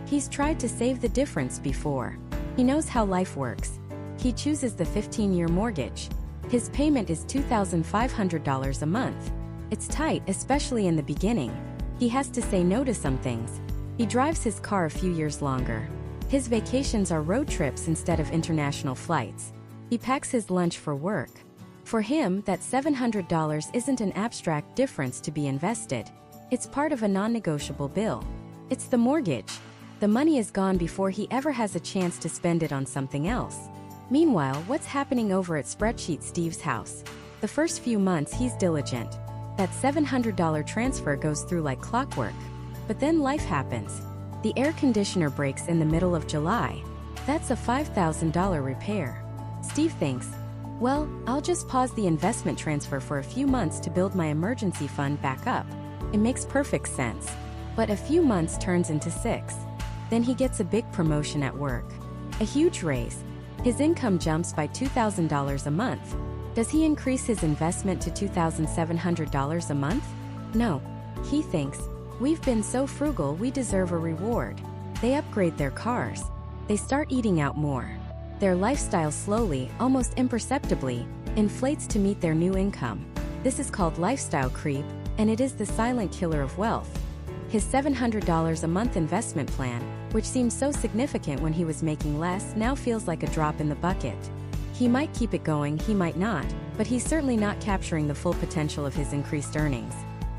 S1: He's tried to save the difference before. He knows how life works. He chooses the 15-year mortgage. His payment is $2,500 a month. It's tight, especially in the beginning. He has to say no to some things. He drives his car a few years longer. His vacations are road trips instead of international flights. He packs his lunch for work. For him, that $700 isn't an abstract difference to be invested. It's part of a non-negotiable bill. It's the mortgage. The money is gone before he ever has a chance to spend it on something else. Meanwhile, what's happening over at Spreadsheet Steve's house? The first few months he's diligent. That $700 transfer goes through like clockwork. But then life happens. The air conditioner breaks in the middle of July. That's a $5,000 repair. Steve thinks, well, I'll just pause the investment transfer for a few months to build my emergency fund back up. It makes perfect sense. But a few months turns into 6. Then he gets a big promotion at work. A huge raise. His income jumps by $2,000 a month. Does he increase his investment to $2,700 a month? No. He thinks, we've been so frugal we deserve a reward. They upgrade their cars. They start eating out more. Their lifestyle slowly, almost imperceptibly, inflates to meet their new income. This is called lifestyle creep, and it is the silent killer of wealth. His $700 a month investment plan, which seemed so significant when he was making less, now feels like a drop in the bucket. He might keep it going, he might not, but he's certainly not capturing the full potential of his increased earnings.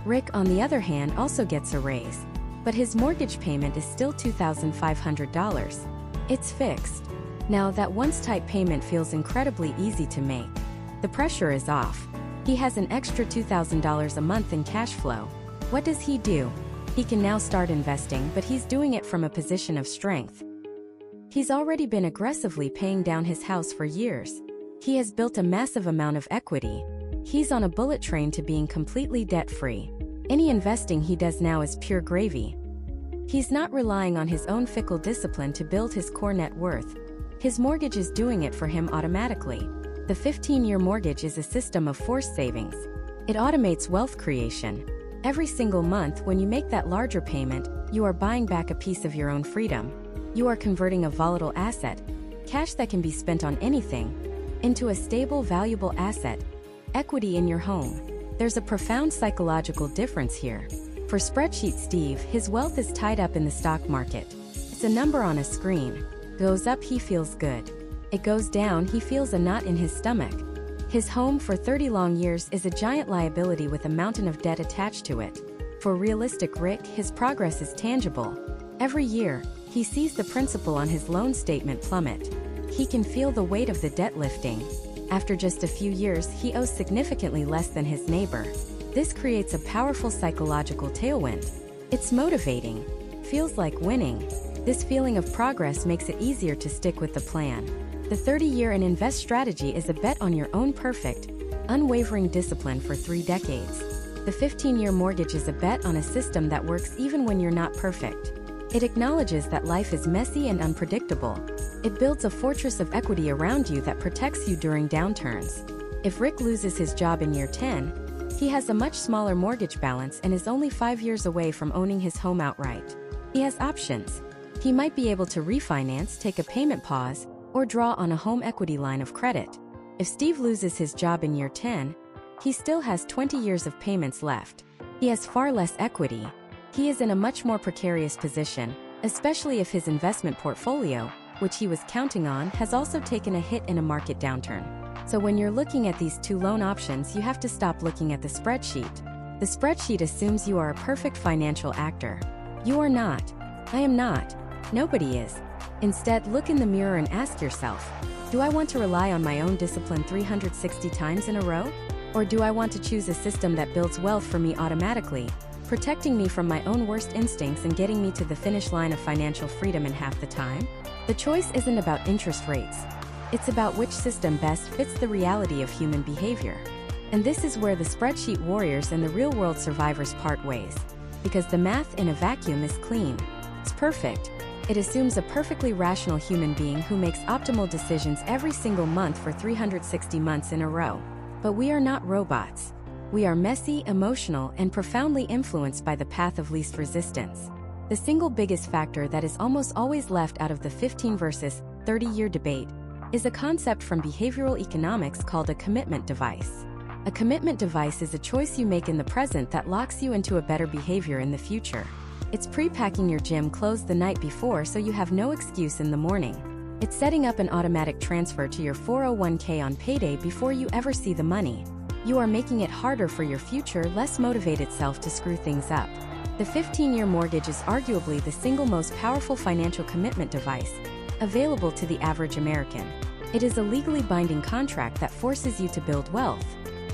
S1: Rick, on the other hand, also gets a raise. But his mortgage payment is still $2,500. It's fixed. Now, that once-type payment feels incredibly easy to make. The pressure is off. He has an extra $2,000 a month in cash flow. What does he do? He can now start investing, but he's doing it from a position of strength. He's already been aggressively paying down his house for years. He has built a massive amount of equity. He's on a bullet train to being completely debt-free. Any investing he does now is pure gravy. He's not relying on his own fickle discipline to build his core net worth. His mortgage is doing it for him automatically. The 15-year mortgage is a system of forced savings. It automates wealth creation. Every single month, when you make that larger payment, you are buying back a piece of your own freedom. You are converting a volatile asset, cash that can be spent on anything, into a stable, valuable asset, equity in your home. There's a profound psychological difference here. For Spreadsheet Steve, his wealth is tied up in the stock market. It's a number on a screen. Goes up, he feels good. It goes down, he feels a knot in his stomach. His home for 30 long years is a giant liability with a mountain of debt attached to it. For realistic Rick, his progress is tangible. Every year, he sees the principal on his loan statement plummet. He can feel the weight of the debt lifting. After just a few years, he owes significantly less than his neighbor. This creates a powerful psychological tailwind. It's motivating. Feels like winning. This feeling of progress makes it easier to stick with the plan. The 30-year and invest strategy is a bet on your own perfect, unwavering discipline for 3 decades. The 15-year mortgage is a bet on a system that works even when you're not perfect. It acknowledges that life is messy and unpredictable. It builds a fortress of equity around you that protects you during downturns. If Rick loses his job in year 10, he has a much smaller mortgage balance and is only 5 years away from owning his home outright. He has options. He might be able to refinance, take a payment pause, or draw on a home equity line of credit. If Steve loses his job in year 10, he still has 20 years of payments left. He has far less equity. He is in a much more precarious position, especially if his investment portfolio, which he was counting on, has also taken a hit in a market downturn. So when you're looking at these 2 loan options, you have to stop looking at the spreadsheet. The spreadsheet assumes you are a perfect financial actor. You are not. I am not. Nobody is. Instead, look in the mirror and ask yourself, do I want to rely on my own discipline 360 times in a row? Or do I want to choose a system that builds wealth for me automatically, protecting me from my own worst instincts and getting me to the finish line of financial freedom in half the time? The choice isn't about interest rates. It's about which system best fits the reality of human behavior. And this is where the spreadsheet warriors and the real-world survivors part ways. Because the math in a vacuum is clean. It's perfect. It assumes a perfectly rational human being who makes optimal decisions every single month for 360 months in a row. But we are not robots. We are messy, emotional, and profoundly influenced by the path of least resistance. The single biggest factor that is almost always left out of the 15 versus 30-year debate is a concept from behavioral economics called a commitment device. A commitment device is a choice you make in the present that locks you into a better behavior in the future. It's pre-packing your gym clothes the night before so you have no excuse in the morning. It's setting up an automatic transfer to your 401k on payday before you ever see the money. You are making it harder for your future, less motivated self to screw things up. The 15-year mortgage is arguably the single most powerful financial commitment device available to the average American. It is a legally binding contract that forces you to build wealth.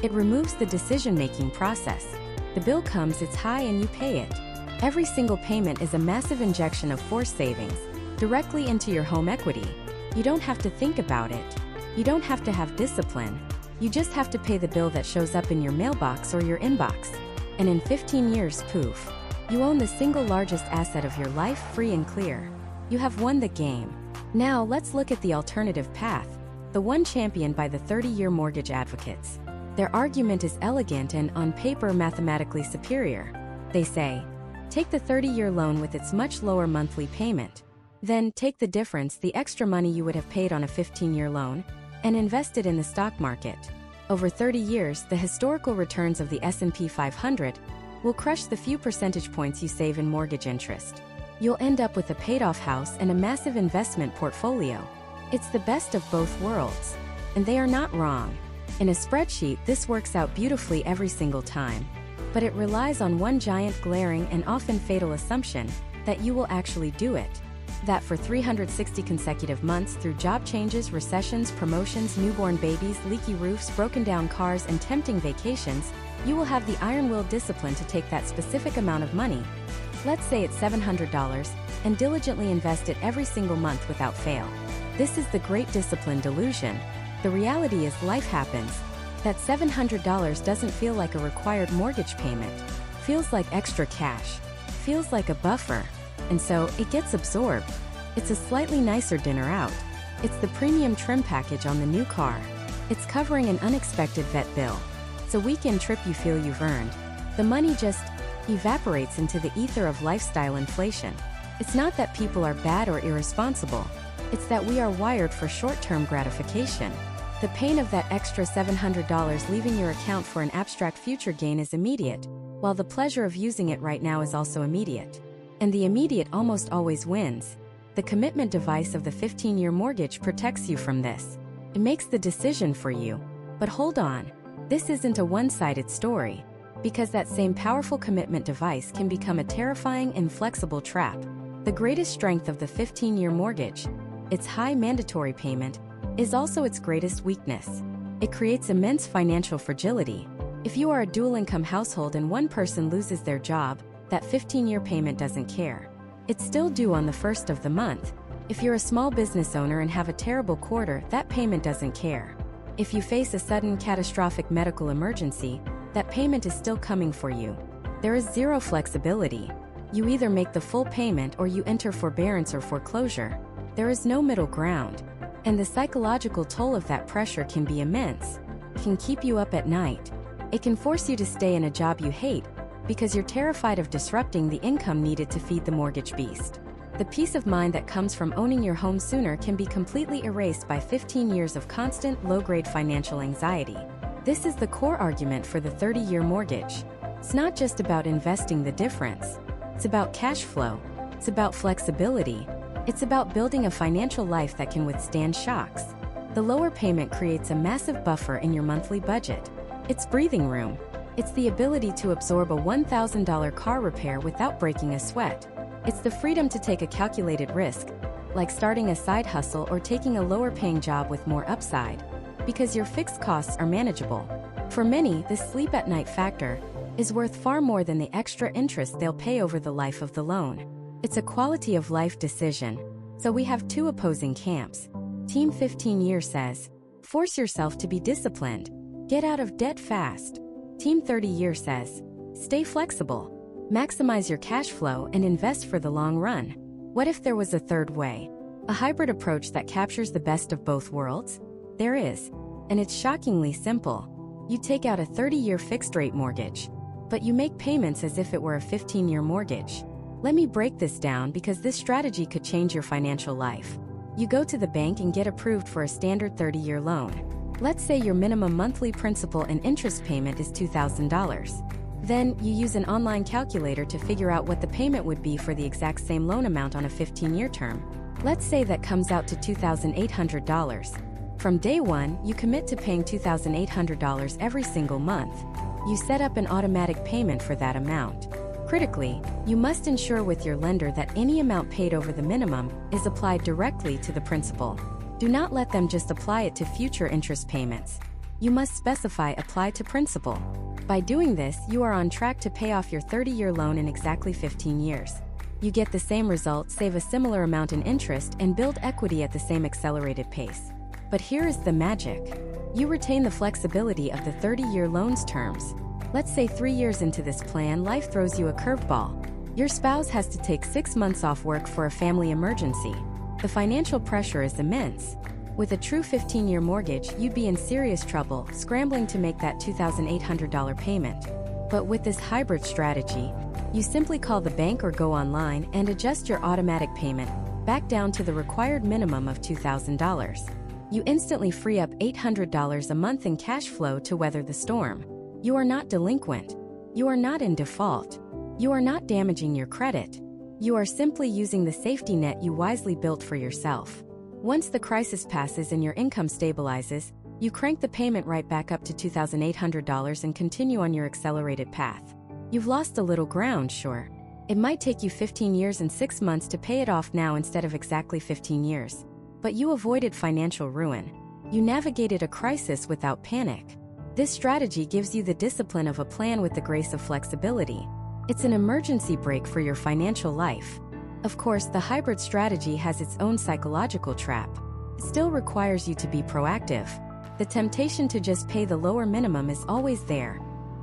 S1: It removes the decision-making process. The bill comes, it's high, and you pay it. Every single payment is a massive injection of forced savings directly into your home equity. You don't have to think about it. You don't have to have discipline. You just have to pay the bill that shows up in your mailbox or your inbox. And in 15 years, poof, you own the single largest asset of your life, free and clear. You have won the game. Now let's look at the alternative path, the one championed by the 30-year mortgage advocates. Their argument is elegant and, on paper, mathematically superior. They say, take the 30-year loan with its much lower monthly payment. Then take the difference, the extra money you would have paid on a 15-year loan, and invest it in the stock market. Over 30 years, the historical returns of the S&P 500 will crush the few percentage points you save in mortgage interest. You'll end up with a paid-off house and a massive investment portfolio. It's the best of both worlds. And they are not wrong. In a spreadsheet, this works out beautifully every single time. But it relies on one giant, glaring, and often fatal assumption, that you will actually do it. That for 360 consecutive months, through job changes, recessions, promotions, newborn babies, leaky roofs, broken down cars, and tempting vacations, you will have the iron-willed discipline to take that specific amount of money, let's say it's $700, and diligently invest it every single month without fail. This is the great discipline delusion. The reality is, life happens. That $700 doesn't feel like a required mortgage payment. Feels like extra cash. Feels like a buffer. And so, it gets absorbed. It's a slightly nicer dinner out. It's the premium trim package on the new car. It's covering an unexpected vet bill. It's a weekend trip you feel you've earned. The money just evaporates into the ether of lifestyle inflation. It's not that people are bad or irresponsible. It's that we are wired for short-term gratification. The pain of that extra $700 leaving your account for an abstract future gain is immediate, while the pleasure of using it right now is also immediate. And the immediate almost always wins. The commitment device of the 15-year mortgage protects you from this. It makes the decision for you. But hold on. This isn't a one-sided story. Because that same powerful commitment device can become a terrifying, inflexible trap. The greatest strength of the 15-year mortgage, its high mandatory payment, is also its greatest weakness. It creates immense financial fragility. If you are a dual-income household and one person loses their job, that 15-year payment doesn't care. It's still due on the first of the month. If you're a small business owner and have a terrible quarter, that payment doesn't care. If you face a sudden catastrophic medical emergency, that payment is still coming for you. There is zero flexibility. You either make the full payment or you enter forbearance or foreclosure. There is no middle ground. And the psychological toll of that pressure can be immense. It can keep you up at night. It can force you to stay in a job you hate, because you're terrified of disrupting the income needed to feed the mortgage beast. The peace of mind that comes from owning your home sooner can be completely erased by 15 years of constant, low-grade financial anxiety. This is the core argument for the 30-year mortgage. It's not just about investing the difference. It's about cash flow. It's about flexibility. It's about building a financial life that can withstand shocks. The lower payment creates a massive buffer in your monthly budget. It's breathing room. It's the ability to absorb a $1,000 car repair without breaking a sweat. It's the freedom to take a calculated risk, like starting a side hustle or taking a lower-paying job with more upside, because your fixed costs are manageable. For many, the sleep-at-night factor is worth far more than the extra interest they'll pay over the life of the loan. It's a quality-of-life decision. So we have two opposing camps. Team 15 Year says, force yourself to be disciplined. Get out of debt fast. Team 30 Year says, stay flexible. Maximize your cash flow and invest for the long run. What if there was a third way? A hybrid approach that captures the best of both worlds? There is. And it's shockingly simple. You take out a 30-year fixed-rate mortgage, but you make payments as if it were a 15-year mortgage. Let me break this down because this strategy could change your financial life. You go to the bank and get approved for a standard 30-year loan. Let's say your minimum monthly principal and interest payment is $2,000. Then, you use an online calculator to figure out what the payment would be for the exact same loan amount on a 15-year term. Let's say that comes out to $2,800. From day one, you commit to paying $2,800 every single month. You set up an automatic payment for that amount. Critically, you must ensure with your lender that any amount paid over the minimum is applied directly to the principal. Do not let them just apply it to future interest payments. You must specify apply to principal. By doing this, you are on track to pay off your 30-year loan in exactly 15 years. You get the same result, save a similar amount in interest, and build equity at the same accelerated pace. But here is the magic. You retain the flexibility of the 30-year loan's terms. Let's say 3 years into this plan, life throws you a curveball. Your spouse has to take 6 months off work for a family emergency. The financial pressure is immense. With a true 15-year mortgage, you'd be in serious trouble, scrambling to make that $2,800 payment. But with this hybrid strategy, you simply call the bank or go online and adjust your automatic payment back down to the required minimum of $2,000. You instantly free up $800 a month in cash flow to weather the storm. You are not delinquent. You are not in default. You are not damaging your credit. You are simply using the safety net you wisely built for yourself. Once the crisis passes and your income stabilizes, you crank the payment right back up to $2,800 and continue on your accelerated path. You've lost a little ground, sure. It might take you 15 years and 6 months to pay it off now instead of exactly 15 years. But you avoided financial ruin. You navigated a crisis without panic. This strategy gives you the discipline of a plan with the grace of flexibility. It's an emergency brake for your financial life. Of course, the hybrid strategy has its own psychological trap. It still requires you to be proactive. The temptation to just pay the lower minimum is always there,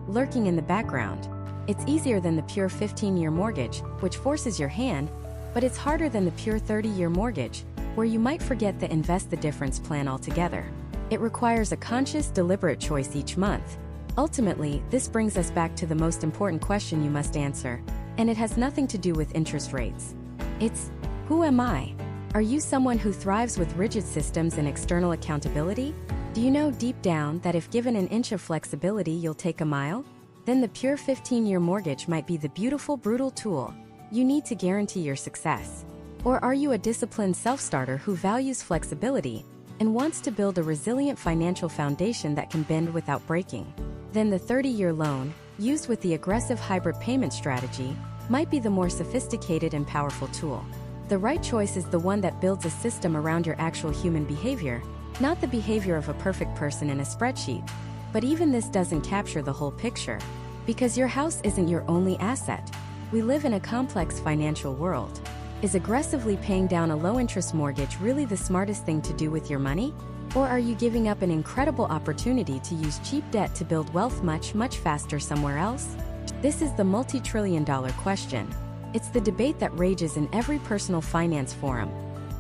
S1: lurking in the background. It's easier than the pure 15-year mortgage, which forces your hand, but it's harder than the pure 30-year mortgage, where you might forget the invest the difference plan altogether. It requires a conscious, deliberate choice each month. Ultimately, this brings us back to the most important question you must answer, and it has nothing to do with interest rates. It's, who am I? Are you someone who thrives with rigid systems and external accountability? Do you know deep down that if given an inch of flexibility, you'll take a mile? Then the pure 15-year mortgage might be the beautiful, brutal tool you need to guarantee your success. Or are you a disciplined self-starter who values flexibility and wants to build a resilient financial foundation that can bend without breaking? Then the 30-year loan, used with the aggressive hybrid payment strategy, might be the more sophisticated and powerful tool. The right choice is the one that builds a system around your actual human behavior, not the behavior of a perfect person in a spreadsheet. But even this doesn't capture the whole picture, because your house isn't your only asset. We live in a complex financial world. Is aggressively paying down a low-interest mortgage really the smartest thing to do with your money? Or are you giving up an incredible opportunity to use cheap debt to build wealth much, much faster somewhere else? This is the multi-trillion-dollar question. It's the debate that rages in every personal finance forum,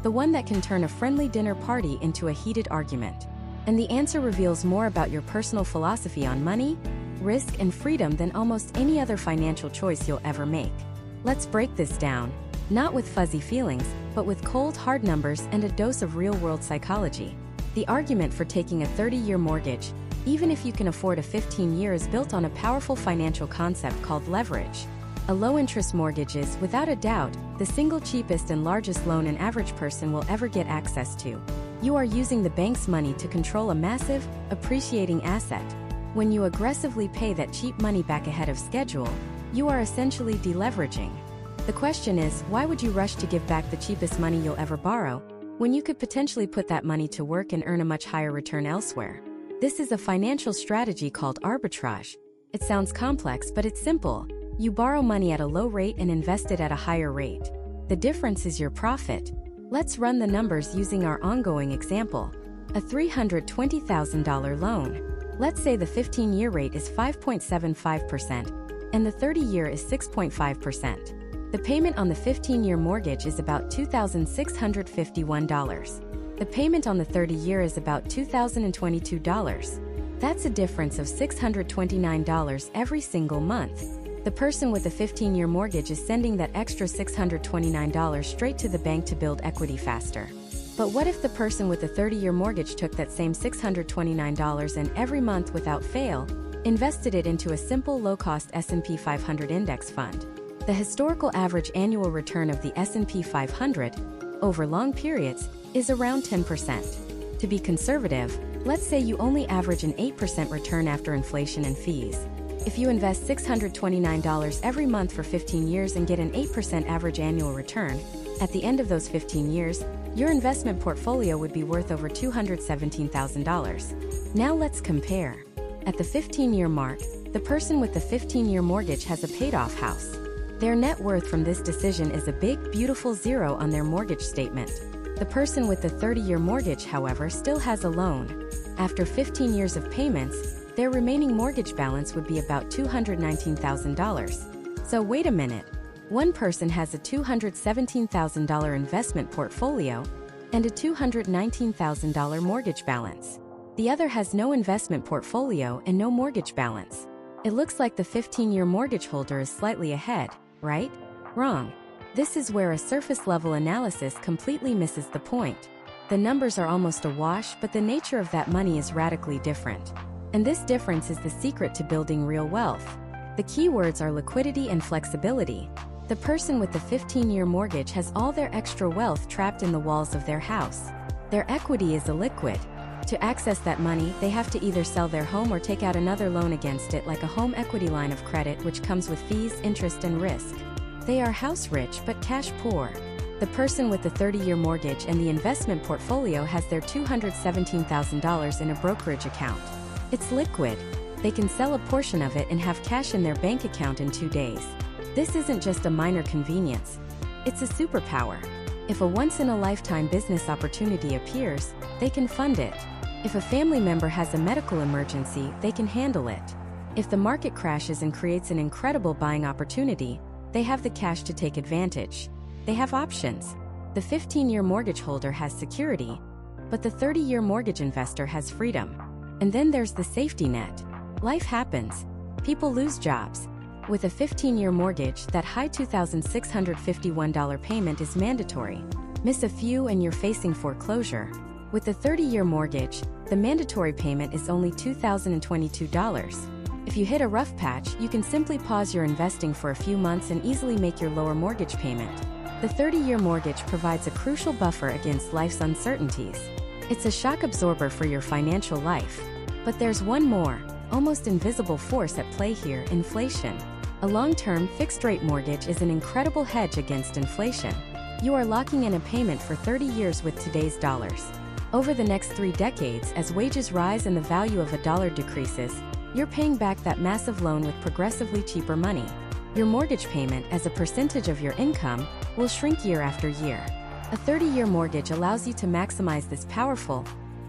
S1: the one that can turn a friendly dinner party into a heated argument. And the answer reveals more about your personal philosophy on money, risk, and freedom than almost any other financial choice you'll ever make. Let's break this down, not with fuzzy feelings, but with cold, hard numbers and a dose of real-world psychology. The argument for taking a 30-year mortgage, even if you can afford a 15-year, is built on a powerful financial concept called leverage. A low-interest mortgage is, without a doubt, the single cheapest and largest loan an average person will ever get access to. You are using the bank's money to control a massive, appreciating asset. When you aggressively pay that cheap money back ahead of schedule, you are essentially deleveraging. The question is, why would you rush to give back the cheapest money you'll ever borrow, when you could potentially put that money to work and earn a much higher return elsewhere? This is a financial strategy called arbitrage. It sounds complex, but it's simple. You borrow money at a low rate and invest it at a higher rate. The difference is your profit. Let's run the numbers using our ongoing example. A $320,000 loan. Let's say the 15-year rate is 5.75% and the 30-year is 6.5%. The payment on the 15-year mortgage is about $2,651. The payment on the 30-year is about $2,022. That's a difference of $629 every single month. The person with a 15-year mortgage is sending that extra $629 straight to the bank to build equity faster. But what if the person with the 30-year mortgage took that same $629 and every month without fail, invested it into a simple low-cost S&P 500 index fund? The historical average annual return of the S&P 500, over long periods, is around 10%. To be conservative, let's say you only average an 8% return after inflation and fees. If you invest $629 every month for 15 years and get an 8% average annual return, at the end of those 15 years, your investment portfolio would be worth over $217,000. Now let's compare. At the 15-year mark, the person with the 15-year mortgage has a paid-off house. Their net worth from this decision is a big, beautiful zero on their mortgage statement. The person with the 30-year mortgage, however, still has a loan. After 15 years of payments, their remaining mortgage balance would be about $219,000. So wait a minute. One person has a $217,000 investment portfolio and a $219,000 mortgage balance. The other has no investment portfolio and no mortgage balance. It looks like the 15-year mortgage holder is slightly ahead, right? Wrong. This is where a surface-level analysis completely misses the point. The numbers are almost a wash, but the nature of that money is radically different. And this difference is the secret to building real wealth. The key words are liquidity and flexibility. The person with the 15-year mortgage has all their extra wealth trapped in the walls of their house. Their equity is illiquid. To access that money, they have to either sell their home or take out another loan against it, like a home equity line of credit, which comes with fees, interest, and risk. They are house rich but cash poor. The person with the 30-year mortgage and the investment portfolio has their $217,000 in a brokerage account. It's liquid. They can sell a portion of it and have cash in their bank account in 2 days. This isn't just a minor convenience. It's a superpower. If a once-in-a-lifetime business opportunity appears, they can fund it. If a family member has a medical emergency, they can handle it. If the market crashes and creates an incredible buying opportunity, they have the cash to take advantage. They have options. The 15-year mortgage holder has security, but the 30-year mortgage investor has freedom. And then there's the safety net. Life happens. People lose jobs. With a 15-year mortgage, that high $2,651 payment is mandatory. Miss a few and you're facing foreclosure. With the 30-year mortgage, the mandatory payment is only $2,022. If you hit a rough patch, you can simply pause your investing for a few months and easily make your lower mortgage payment. The 30-year mortgage provides a crucial buffer against life's uncertainties. It's a shock absorber for your financial life. But there's one more, almost invisible force at play here: inflation. A long-term, fixed-rate mortgage is an incredible hedge against inflation. You are locking in a payment for 30 years with today's dollars. Over the next 3 decades, as wages rise and the value of a dollar decreases, you're paying back that massive loan with progressively cheaper money. Your mortgage payment, as a percentage of your income, will shrink year after year. A 30-year mortgage allows you to maximize this powerful,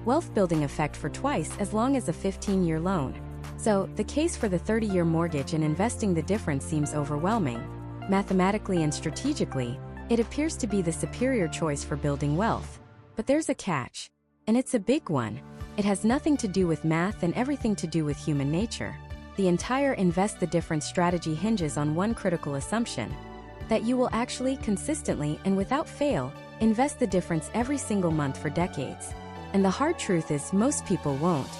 S1: wealth-building effect for twice as long as a 15-year loan. So, the case for the 30-year mortgage and investing the difference seems overwhelming. Mathematically and strategically, it appears to be the superior choice for building wealth. But there's a catch. And it's a big one. It has nothing to do with math and everything to do with human nature. The entire invest the difference strategy hinges on one critical assumption: that you will actually, consistently, and without fail, invest the difference every single month for decades. And the hard truth is, most people won't.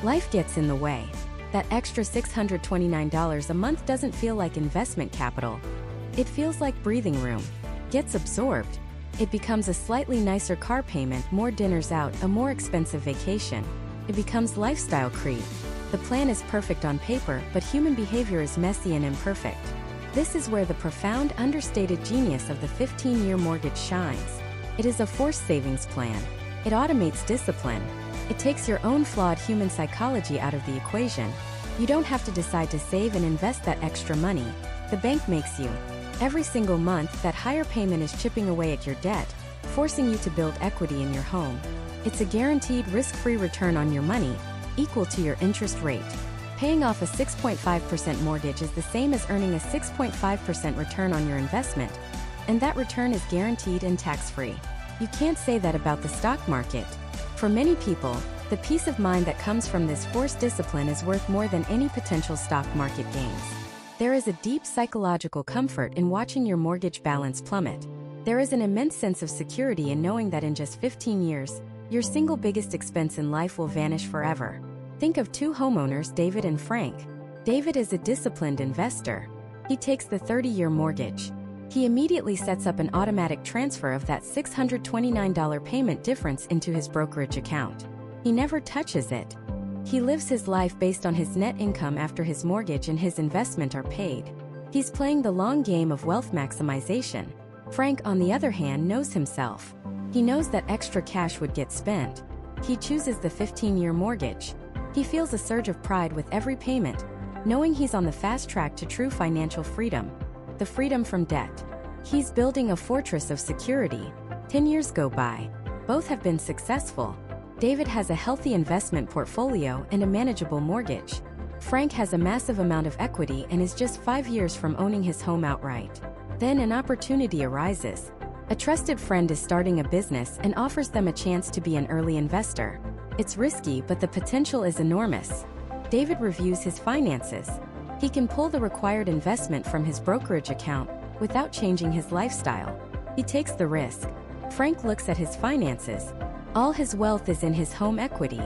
S1: Life gets in the way. That extra $629 a month doesn't feel like investment capital. It feels like breathing room. Gets absorbed. It becomes a slightly nicer car payment, more dinners out, a more expensive vacation. It becomes lifestyle creep. The plan is perfect on paper, but human behavior is messy and imperfect. This is where the profound, understated genius of the 15-year mortgage shines. It is a forced savings plan. It automates discipline. It takes your own flawed human psychology out of the equation. You don't have to decide to save and invest that extra money. The bank makes you. Every single month, that higher payment is chipping away at your debt, forcing you to build equity in your home. It's a guaranteed risk-free return on your money, equal to your interest rate. Paying off a 6.5% mortgage is the same as earning a 6.5% return on your investment, and that return is guaranteed and tax-free. You can't say that about the stock market. For many people, the peace of mind that comes from this forced discipline is worth more than any potential stock market gains. There is a deep psychological comfort in watching your mortgage balance plummet. There is an immense sense of security in knowing that in just 15 years, your single biggest expense in life will vanish forever. Think of two homeowners, David and Frank. David is a disciplined investor. He takes the 30-year mortgage. He immediately sets up an automatic transfer of that $629 payment difference into his brokerage account. He never touches it. He lives his life based on his net income after his mortgage and his investment are paid. He's playing the long game of wealth maximization. Frank, on the other hand, knows himself. He knows that extra cash would get spent. He chooses the 15-year mortgage. He feels a surge of pride with every payment, knowing he's on the fast track to true financial freedom. The freedom from debt. He's building a fortress of security. 10 years go by. Both have been successful. David has a healthy investment portfolio and a manageable mortgage. Frank has a massive amount of equity and is just 5 years from owning his home outright. Then an opportunity arises. A trusted friend is starting a business and offers them a chance to be an early investor. It's risky, but the potential is enormous. David reviews his finances. He can pull the required investment from his brokerage account without changing his lifestyle. He takes the risk. Frank looks at his finances. All his wealth is in his home equity.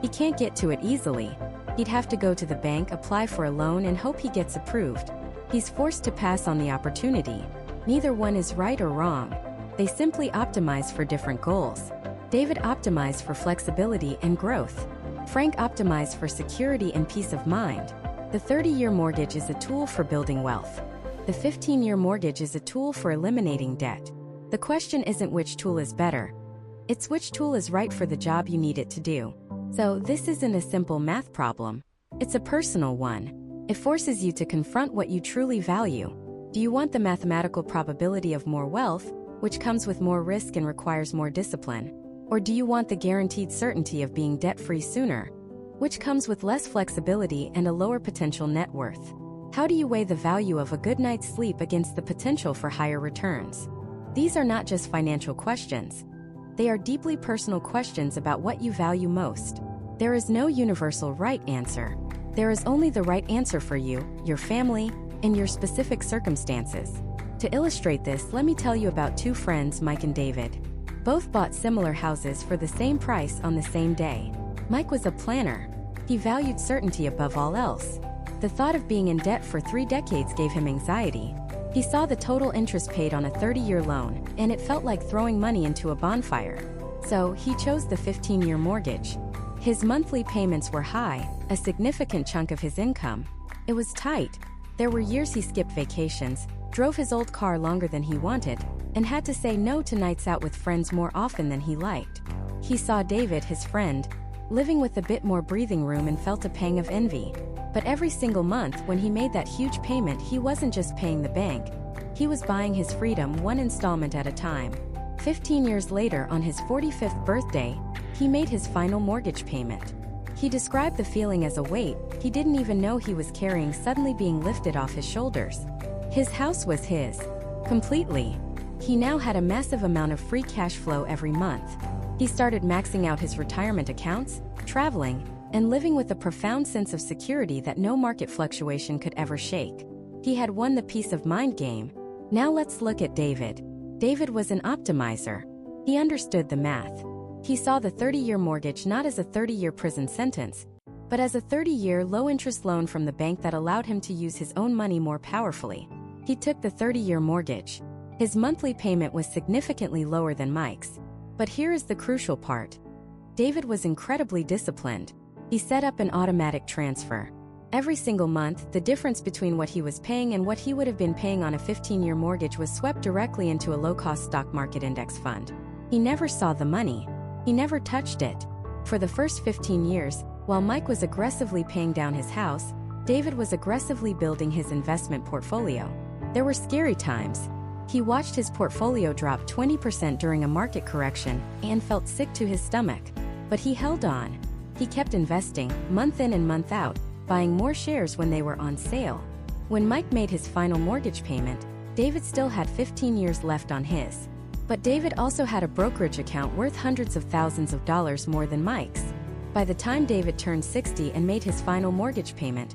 S1: He can't get to it easily. He'd have to go to the bank, apply for a loan, and hope he gets approved. He's forced to pass on the opportunity. Neither one is right or wrong. They simply optimize for different goals. David optimized for flexibility and growth. Frank optimized for security and peace of mind. The 30-year mortgage is a tool for building wealth. The 15-year mortgage is a tool for eliminating debt. The question isn't which tool is better. It's which tool is right for the job you need it to do. So this isn't a simple math problem. It's a personal one. It forces you to confront what you truly value. Do you want the mathematical probability of more wealth, which comes with more risk and requires more discipline? Or do you want the guaranteed certainty of being debt-free sooner, which comes with less flexibility and a lower potential net worth? How do you weigh the value of a good night's sleep against the potential for higher returns? These are not just financial questions. They are deeply personal questions about what you value most. There is no universal right answer. There is only the right answer for you, your family, and your specific circumstances. To illustrate this, let me tell you about two friends, Mike and David. Both bought similar houses for the same price on the same day. Mike was a planner. He valued certainty above all else. The thought of being in debt for 3 decades gave him anxiety. He saw the total interest paid on a 30-year loan, and it felt like throwing money into a bonfire. So, he chose the 15-year mortgage. His monthly payments were high, a significant chunk of his income. It was tight. There were years he skipped vacations, drove his old car longer than he wanted, and had to say no to nights out with friends more often than he liked. He saw David, his friend, living with a bit more breathing room and felt a pang of envy. But every single month when he made that huge payment, he wasn't just paying the bank. He was buying his freedom one installment at a time. 15 years later, on his 45th birthday, he made his final mortgage payment. He described the feeling as a weight he didn't even know he was carrying suddenly being lifted off his shoulders. His house was his. Completely. He now had a massive amount of free cash flow every month. He started maxing out his retirement accounts, traveling, and living with a profound sense of security that no market fluctuation could ever shake. He had won the peace of mind game. Now let's look at David. David was an optimizer. He understood the math. He saw the 30-year mortgage not as a 30-year prison sentence, but as a 30-year low-interest loan from the bank that allowed him to use his own money more powerfully. He took the 30-year mortgage. His monthly payment was significantly lower than Mike's. But here is the crucial part. David was incredibly disciplined. He set up an automatic transfer. Every single month, the difference between what he was paying and what he would have been paying on a 15-year mortgage was swept directly into a low-cost stock market index fund. He never saw the money. He never touched it. For the first 15 years, while Mike was aggressively paying down his house, David was aggressively building his investment portfolio. There were scary times. He watched his portfolio drop 20% during a market correction and felt sick to his stomach. But he held on. He kept investing, month in and month out, buying more shares when they were on sale. When Mike made his final mortgage payment, David still had 15 years left on his. But David also had a brokerage account worth hundreds of thousands of dollars more than Mike's. By the time David turned 60 and made his final mortgage payment,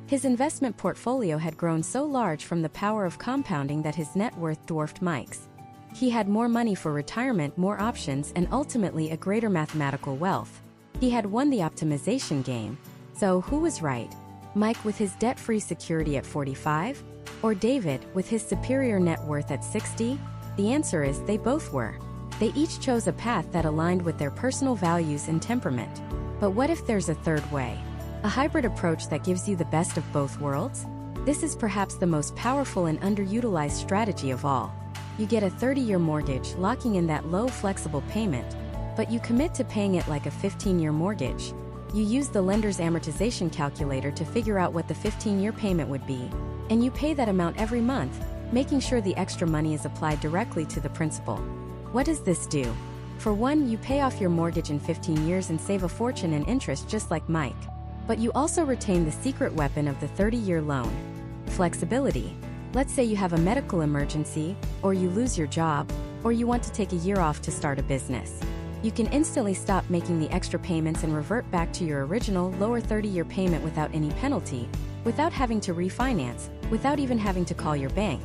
S1: his investment portfolio had grown so large from the power of compounding that his net worth dwarfed Mike's. He had more money for retirement, more options, and ultimately a greater mathematical wealth. He had won the optimization game. So who was right? Mike with his debt-free security at 45? Or David with his superior net worth at 60? The answer is they both were. They each chose a path that aligned with their personal values and temperament. But what if there's a third way? A hybrid approach that gives you the best of both worlds? This is perhaps the most powerful and underutilized strategy of all. You get a 30-year mortgage, locking in that low, flexible payment, but you commit to paying it like a 15-year mortgage. You use the lender's amortization calculator to figure out what the 15-year payment would be, and you pay that amount every month, making sure the extra money is applied directly to the principal. What does this do? For one, you pay off your mortgage in 15 years and save a fortune in interest just like Mike. But you also retain the secret weapon of the 30-year loan. Flexibility. Let's say you have a medical emergency, or you lose your job, or you want to take a year off to start a business. You can instantly stop making the extra payments and revert back to your original, lower 30-year payment without any penalty, without having to refinance, without even having to call your bank.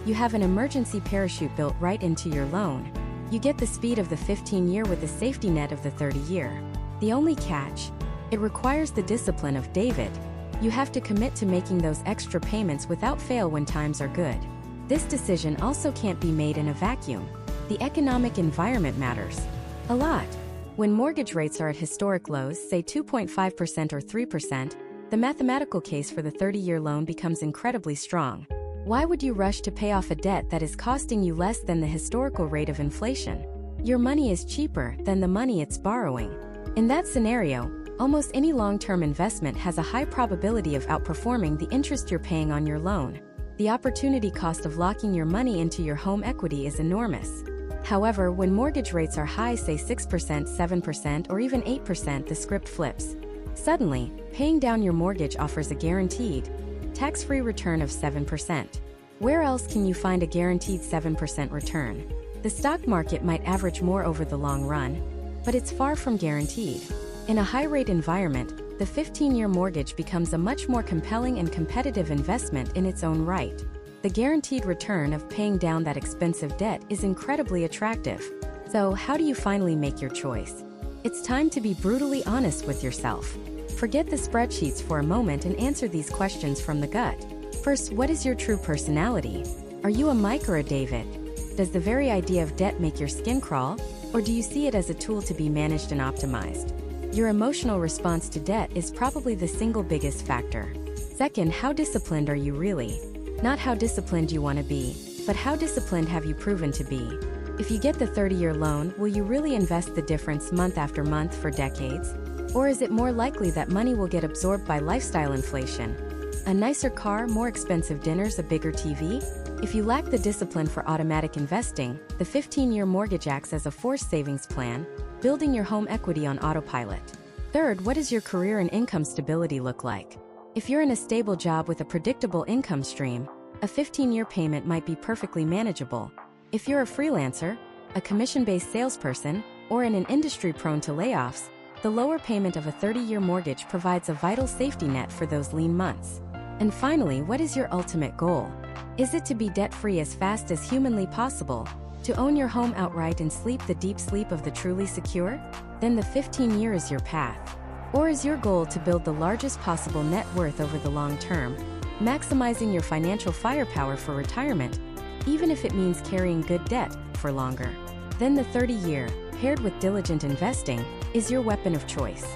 S1: You have an emergency parachute built right into your loan. You get the speed of the 15-year with the safety net of the 30-year. The only catch? It requires the discipline of David. You have to commit to making those extra payments without fail when times are good. This decision also can't be made in a vacuum. The economic environment matters a lot. When mortgage rates are at historic lows, say 2.5% or 3%, the mathematical case for the 30-year loan becomes incredibly strong. Why would you rush to pay off a debt that is costing you less than the historical rate of inflation? Your money is cheaper than the money it's borrowing. In that scenario, almost any long-term investment has a high probability of outperforming the interest you're paying on your loan. The opportunity cost of locking your money into your home equity is enormous. However, when mortgage rates are high, say 6%, 7%, or even 8%, the script flips. Suddenly, paying down your mortgage offers a guaranteed, tax-free return of 7%. Where else can you find a guaranteed 7% return? The stock market might average more over the long run, but it's far from guaranteed. In a high-rate environment, the 15-year mortgage becomes a much more compelling and competitive investment in its own right. The guaranteed return of paying down that expensive debt is incredibly attractive. So, how do you finally make your choice? It's time to be brutally honest with yourself. Forget the spreadsheets for a moment and answer these questions from the gut. First, what is your true personality? Are you a Mike or a David? Does the very idea of debt make your skin crawl, or do you see it as a tool to be managed and optimized? Your emotional response to debt is probably the single biggest factor. Second, how disciplined are you really? Not how disciplined you want to be, but how disciplined have you proven to be? If you get the 30-year loan, will you really invest the difference month after month for decades? Or is it more likely that money will get absorbed by lifestyle inflation? A nicer car, more expensive dinners, a bigger TV? If you lack the discipline for automatic investing, the 15-year mortgage acts as a forced savings plan, building your home equity on autopilot. Third, what does your career and income stability look like? If you're in a stable job with a predictable income stream, a 15-year payment might be perfectly manageable. If you're a freelancer, a commission-based salesperson, or in an industry prone to layoffs, the lower payment of a 30-year mortgage provides a vital safety net for those lean months. And finally, what is your ultimate goal? Is it to be debt-free as fast as humanly possible? To own your home outright and sleep the deep sleep of the truly secure? Then the 15-year is your path. Or is your goal to build the largest possible net worth over the long term, maximizing your financial firepower for retirement, even if it means carrying good debt for longer? Then the 30-year, paired with diligent investing, is your weapon of choice.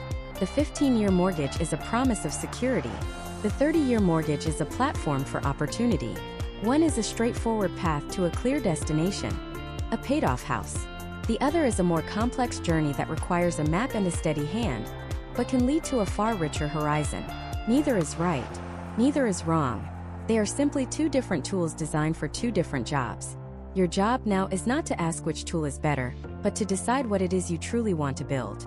S1: The 15-year mortgage is a promise of security. The 30-year mortgage is a platform for opportunity. One is a straightforward path to a clear destination, a paid-off house. The other is a more complex journey that requires a map and a steady hand, but can lead to a far richer horizon. Neither is right. Neither is wrong. They are simply two different tools designed for two different jobs. Your job now is not to ask which tool is better, but to decide what it is you truly want to build.